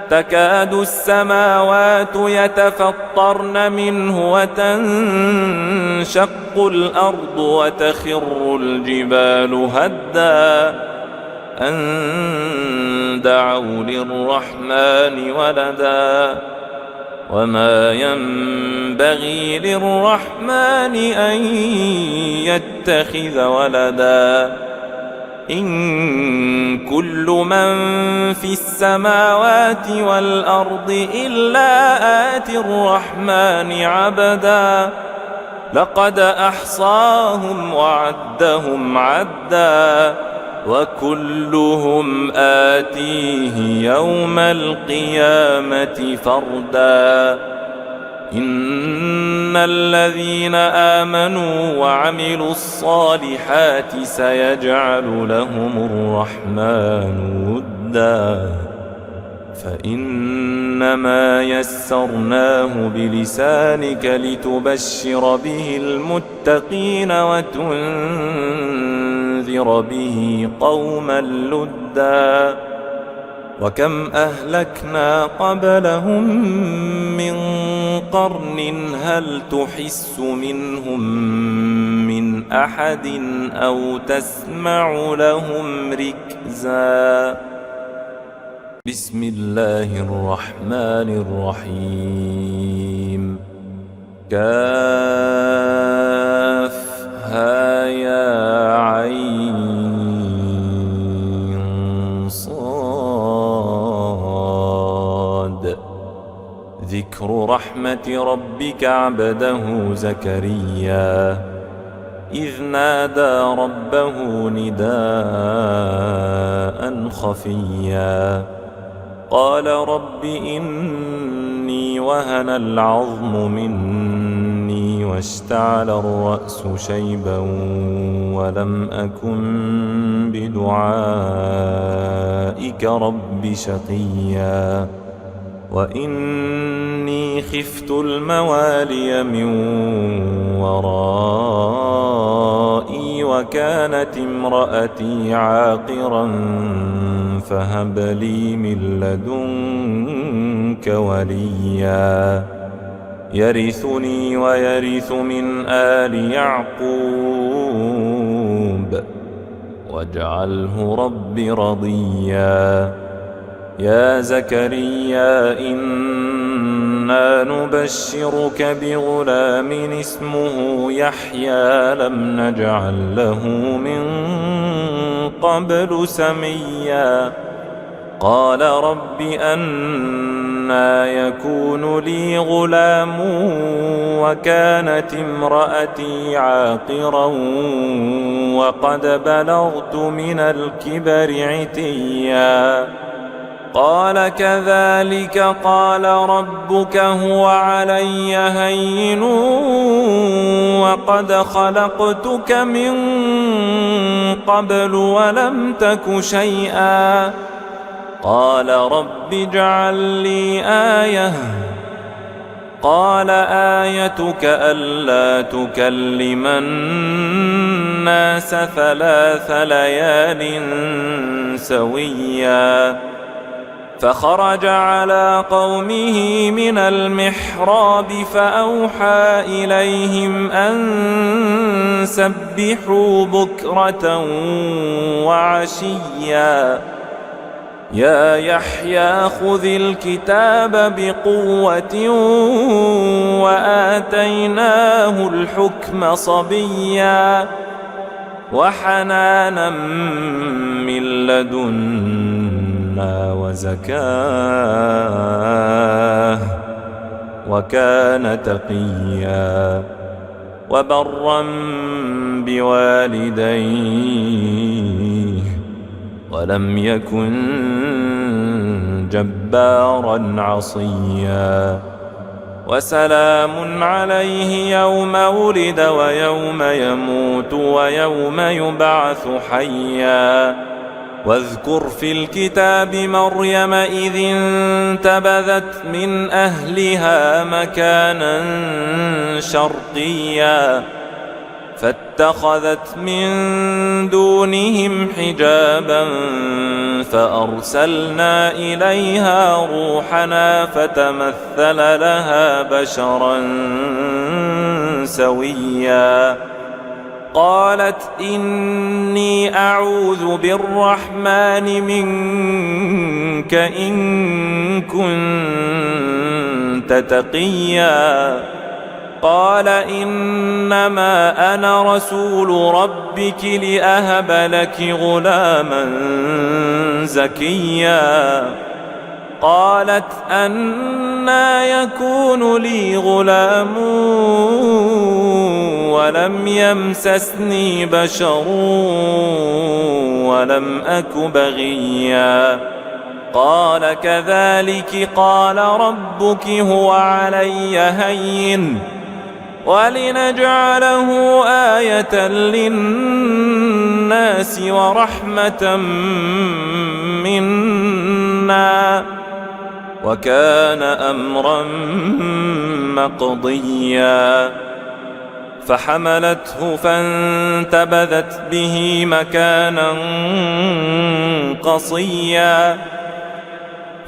تكاد السماوات يتفطرن منه وتنشق الأرض وتخر الجبال هدا أن دعوا للرحمن ولدا وما ينبغي للرحمن أن يتخذ ولدا إن كل من في السماوات والأرض إلا آتي الرحمن عبدا لقد أحصاهم وعدهم عدا وكلهم آتيه يوم القيامة فردا إن الذين آمنوا وعملوا الصالحات سيجعل لهم الرحمن ودا فإنما يسرناه بلسانك لتبشر به المتقين وتنذر به قوما لدا وكم أهلكنا قبلهم من قرن هل تحس منهم من أحد أو تسمع لهم ركزا. بسم الله الرحمن الرحيم. كافها يا عين صاد. ذكر رحمة ربك عبده زكريا إذ نادى ربه نداء خفيا قال رب إني وهن العظم مني واشتعل الرأس شيبا ولم أكن بدعائك رب شقيا وإني خفت الموالي من ورائي وكانت امرأتي عاقرا فهب لي من لدنك وليا يرثني ويرث من آل يعقوب واجعله رب رضيا. يا زكريا إنا نبشرك بغلام اسمه يحيى لم نجعل له من قبل سميا قال رب أنى يكون لي غلام وكانت امرأتي عاقرا وقد بلغت من الكبر عتيا قال كذلك قال ربك هو علي هين وقد خلقتك من قبل ولم تك شيئا قال رب اجعل لي آية قال آيتك ألا تكلم الناس 3 ليال سويا فخرج على قومه من المحراب فأوحى إليهم أن سبحوا بكرة وعشيا يا يحيى خذ الكتاب بقوة وآتيناه الحكم صبيا وحنانا من لدنا وزكاه وكان تقيا وبرا بوالديه ولم يكن جبارا عصيا وسلام عليه يوم ولد ويوم يموت ويوم يبعث حيا واذكر في الكتاب مريم إذ انتبذت من أهلها مكانا شرقيا فاتخذت من دونهم حجابا فأرسلنا إليها روحنا فتمثل لها بشرا سويا قالت إني أعوذ بالرحمن منك إن كنت تقيا قال إنما أنا رسول ربك لأهب لك غلاما زكيا قالت أنى يكون لي غلام ولم يمسسني بشر ولم أك بغيا قال كذلك قال ربك هو علي هين ولنجعله آية للناس ورحمة منا وكان أمرا مقضيا فحملته فانتبذت به مكانا قصيا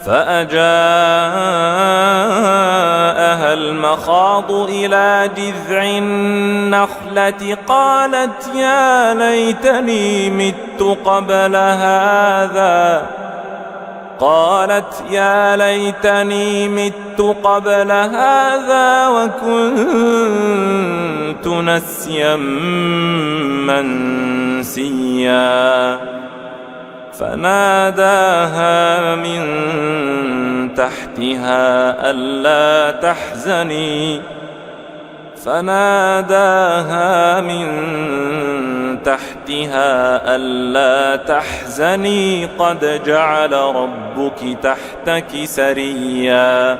فأجاءها المخاض إلى جذع النخلة قالت يا ليتني مت قبل هذا وكنت نسيا منسيا فناداها من تحتها ألا تحزني قد جعل ربك تحتك سريا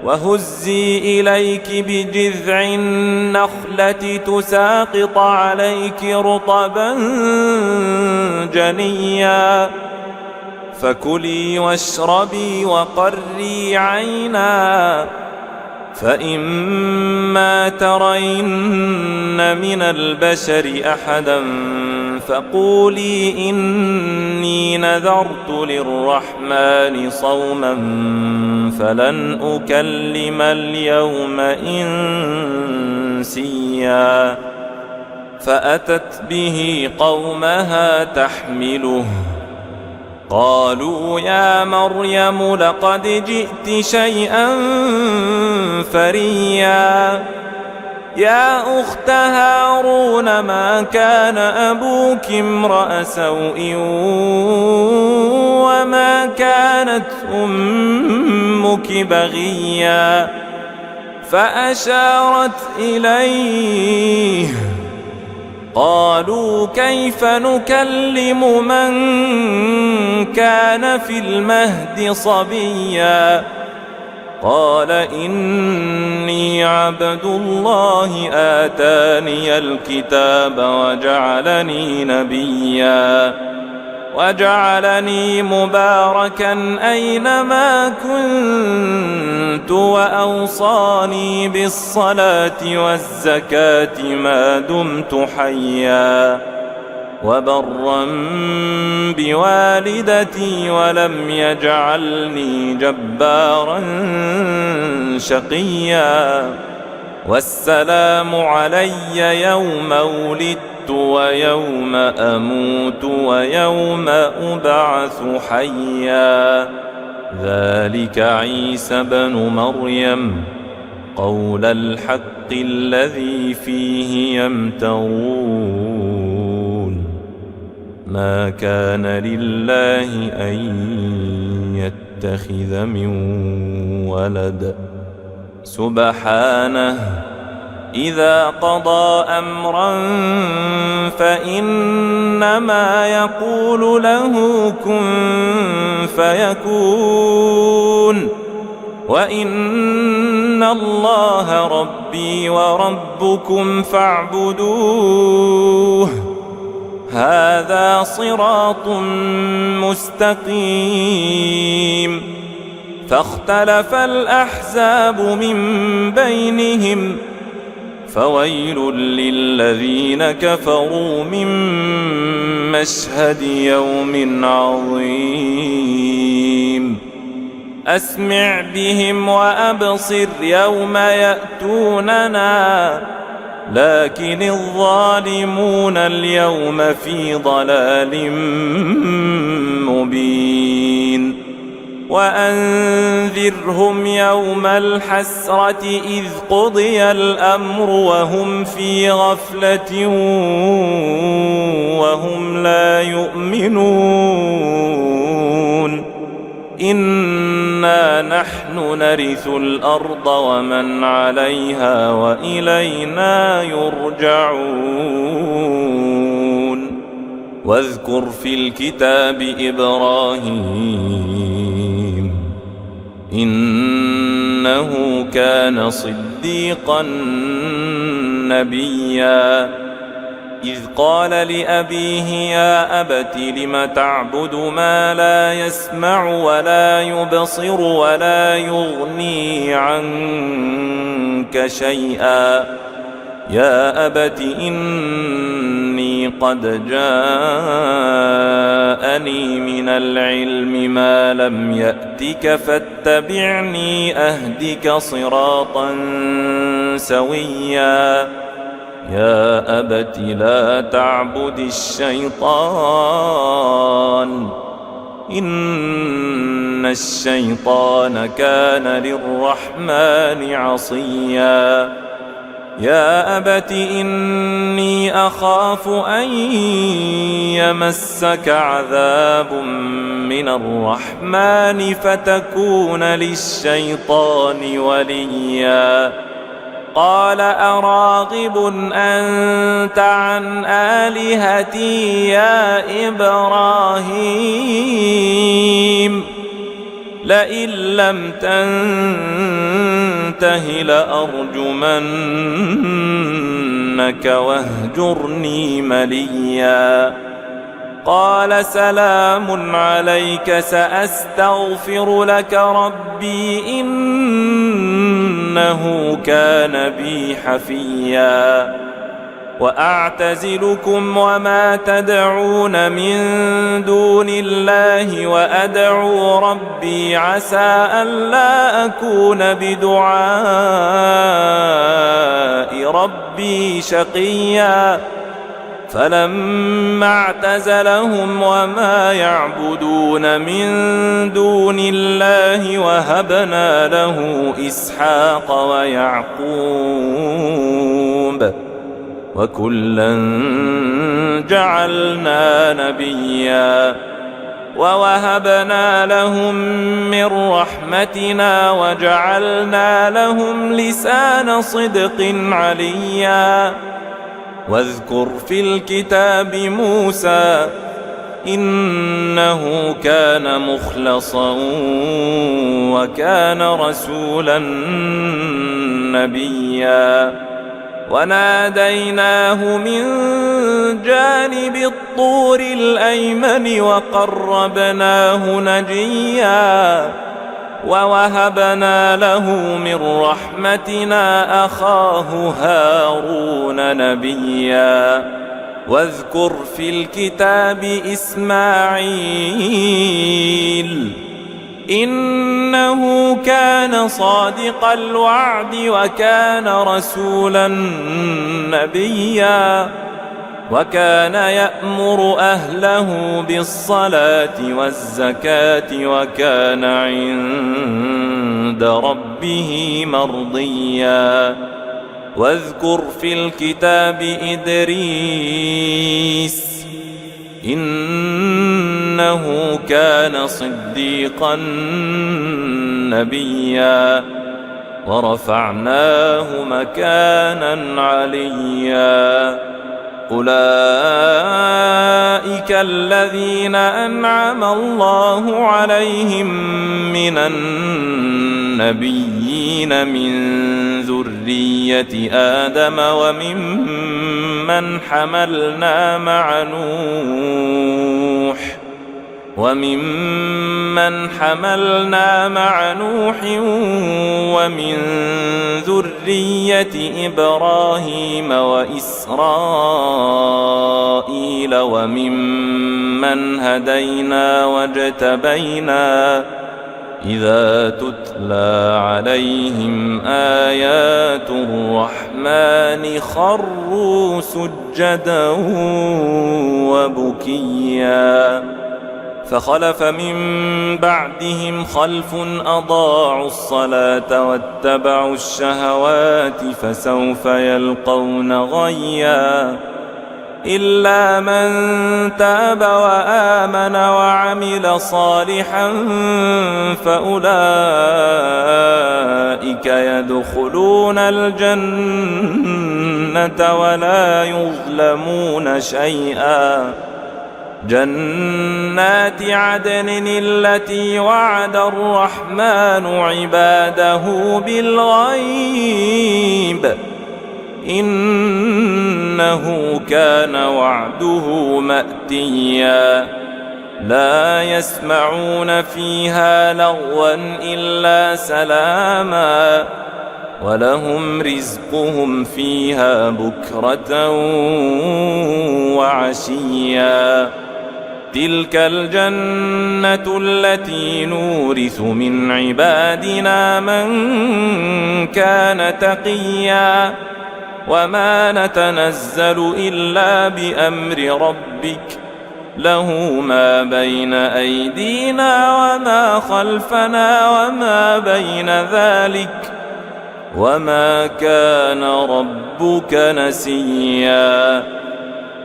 وهزي إليك بجذع النخلة تساقط عليك رطبا جنيا فكلي واشربي وقري عينا فإما ترين من البشر أحدا فقولي إني نذرت للرحمن صوما فلن أكلم اليوم إنسيا فأتت به قومها تحمله قالوا يا مريم لقد جئت شيئا فريا يا أخت هارون ما كان أبوك امرأ سوء وما كانت أمك بغيا فأشارت إليه قالوا كيف نكلم من كان في المهد صبيا قال إني عبد الله آتاني الكتاب وجعلني نبيا وجعلني مباركا أينما كنت وأوصاني بالصلاة والزكاة ما دمت حيا وبرا بوالدتي ولم يجعلني جبارا شقيا والسلام علي يوم ولدت ويوم أموت ويوم أبعث حيا ذلك عيسى بن مريم قول الحق الذي فيه يمترون ما كان لله أن يتخذ من ولد سبحانه إذا قضى أمرا فإنما يقول له كن فيكون وإن الله ربي وربكم فاعبدوه هذا صراط مستقيم فاختلف الأحزاب من بينهم فويل للذين كفروا من مشهد يوم عظيم أسمع بهم وأبصر يوم يأتوننا لكن الظالمون اليوم في ضلال مبين وأنذرهم يوم الحسرة إذ قضي الأمر وهم في غفلة وهم لا يؤمنون إنا نحن نرث الأرض ومن عليها وإلينا يرجعون واذكر في الكتاب إبراهيم إنه كان صديقا نبيا إذ قال لأبيه يا أبت لم تعبد ما لا يسمع ولا يبصر ولا يغني عنك شيئا يا أبت إني قد جاءني من العلم ما لم يأتك فاتبعني أهدك صراطا سويا يا أبت لا تعبد الشيطان إن الشيطان كان للرحمن عصيا يا أبت إني أخاف أن يمسك عذاب من الرحمن فتكون للشيطان وليا قال أراغب أنت عن آلهتي يا إبراهيم لئن لم تنته لأرجمنك واهجرني مليا قال سلام عليك سأستغفر لك ربي إنه كان بي حفيا وأعتزلكم وما تدعون من دون الله وأدعو ربي عسى ألا أكون بدعاء ربي شقيا فلما اعتزلهم وما يعبدون من دون الله وهبنا له إسحاق ويعقوب وكلا جعلنا نبيا ووهبنا لهم من رحمتنا وجعلنا لهم لسان صدق عليا واذكر في الكتاب موسى إنه كان مخلصا وكان رسولا نبيا وناديناه من جانب الطور الأيمن وقربناه نجيا ووهبنا له من رحمتنا أخاه هارون نبيا واذكر في الكتاب إسماعيل إنه كان صادق الوعد وكان رسولا نبيا وكان يأمر أهله بالصلاة والزكاة وكان عند ربه مرضيا واذكر في الكتاب إدريس إنه كان صديقا نبيا ورفعناه مكانا عليا أولئك الذين أنعم الله عليهم من النبيين من ذرية آدم وممن حملنا مع نوح ومن ذرية إبراهيم وإسرائيل وممن هدينا واجتبينا إذا تتلى عليهم آيات الرحمن خروا سجدا وبكيا فخلف من بعدهم خلف أضاعوا الصلاة واتبعوا الشهوات فسوف يلقون غيا إلا من تاب وآمن وعمل صالحا فأولئك يدخلون الجنة ولا يظلمون شيئا جنات عدن التي وعد الرحمن عباده بالغيب إنه كان وعده مأتيا لا يسمعون فيها لغوا إلا سلاما ولهم رزقهم فيها بكرة وعشيا تلك الجنة التي نورث من عبادنا من كان تقيا وما نتنزل إلا بأمر ربك له ما بين أيدينا وما خلفنا وما بين ذلك وما كان ربك نسيا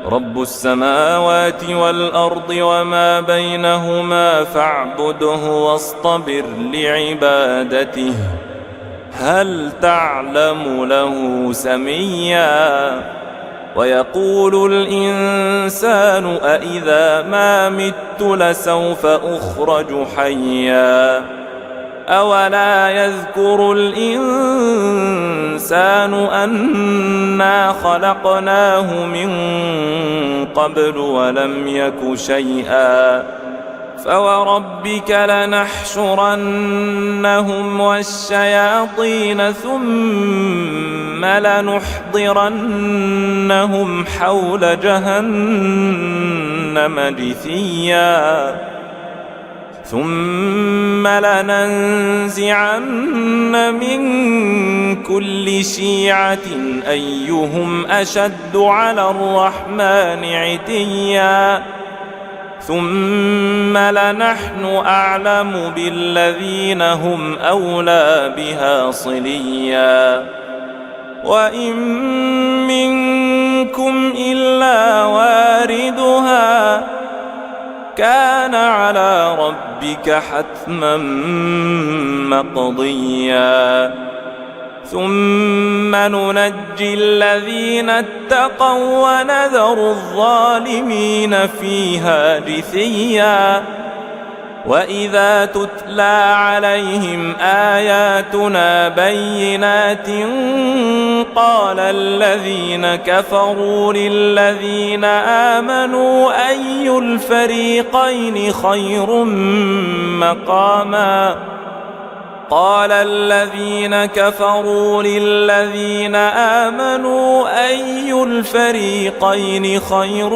رب السماوات والأرض وما بينهما فاعبده واصطبر لعبادته هل تعلم له سميا ويقول الإنسان أإذا ما مت لسوف أخرج حيا أولا يذكر الإنسان أنا خلقناه من قبل ولم يك شيئا فوربك لنحشرنهم والشياطين ثم لنحضرنهم حول جهنم جثيا ثم لننزعن من كل شيعة أيهم أشد على الرحمن عتيا ثم لنحن أعلم بالذين هم أولى بها صليا وإن منكم إلا واردها كان على ربك حتما مقضيا ثم ننجي الذين اتقوا ونذر الظالمين فيها جثيا وإذا تتلى عليهم آياتنا بينات قال الذين كفروا للذين آمنوا أي الفريقين خير مقاما قال الذين كفروا للذين آمنوا أي الفريقين خير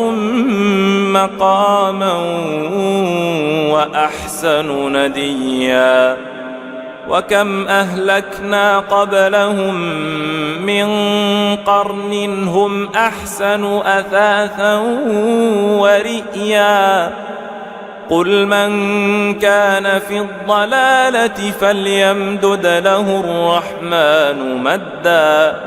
مقاما وأحسن نديا وكم أهلكنا قبلهم من قرن هم أحسن أثاثا ورئيا قل من كان في الضلالة فليمدد له الرحمن مدا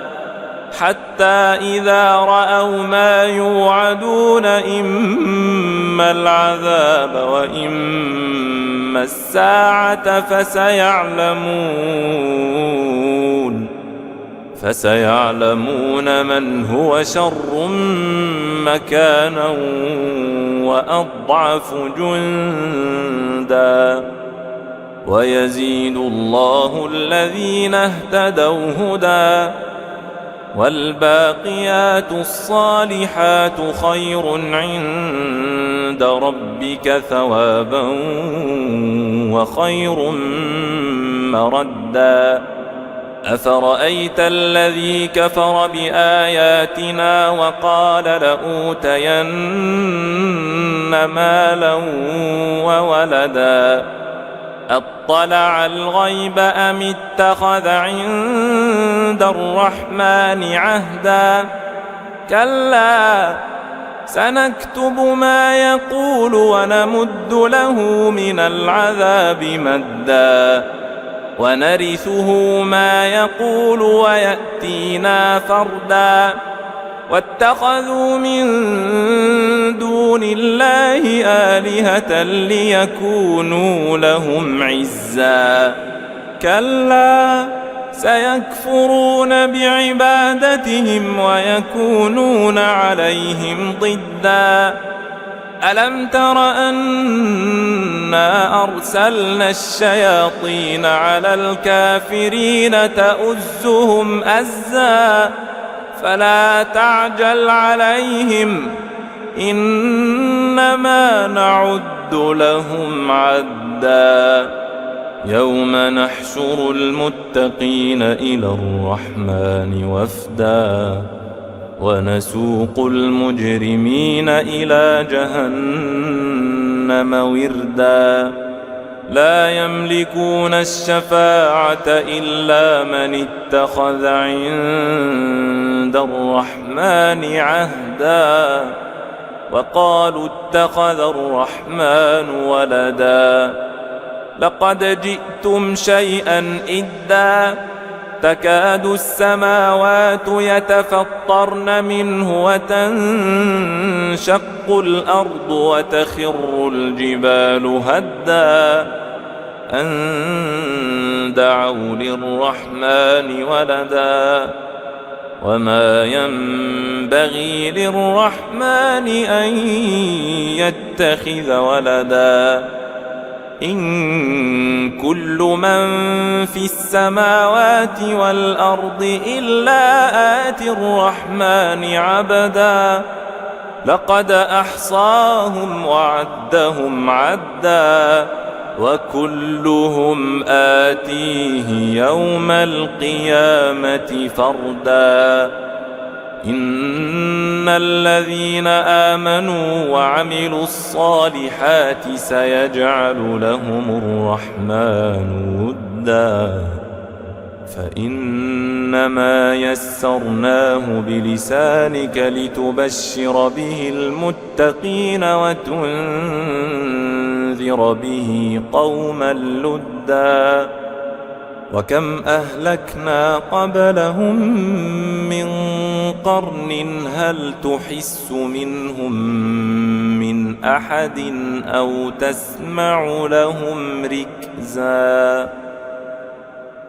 حتى إذا رأوا ما يوعدون إما العذاب وإما الساعة فسيعلمون من هو شر مكانا وأضعف جندا ويزيد الله الذين اهتدوا هدى والباقيات الصالحات خير عند ربك ثوابا وخير مردا أفرأيت الذي كفر بآياتنا وقال لأوتين مالا وولدا أطلع الغيب أم اتخذ عند الرحمن عهدا كلا سنكتب ما يقول ونمد له من العذاب مدا ونرثه ما يقول ويأتينا فردا واتخذوا من دون الله آلهة ليكونوا لهم عزا كلا سيكفرون بعبادتهم ويكونون عليهم ضدا ألم تر أنا أرسلنا الشياطين على الكافرين تؤزهم أزا فلا تعجل عليهم إنما نعد لهم عدا يوم نحشر المتقين إلى الرحمن وفدا ونسوق المجرمين إلى جهنم وردا لا يملكون الشفاعة إلا من اتخذ عند الرحمن عهدا وقالوا اتخذ الرحمن ولدا لقد جئتم شيئا إدا تكاد السماوات يتفطرن منه وتنشق الأرض وتخر الجبال هدا أن دعوا للرحمن ولدا وما ينبغي للرحمن أن يتخذ ولدا إن كل من في السماوات والأرض إلا آتي الرحمن عبدا لقد أحصاهم وعدهم عدا وكلهم آتيه يوم القيامة فردا إن الذين آمنوا وعملوا الصالحات سيجعل لهم الرحمن ودا فإنما يسرناه بلسانك لتبشر به المتقين وتنذر به قوما لدا وكم أهلكنا قبلهم من قرن هل تحس منهم من أحد أو تسمع لهم ركزا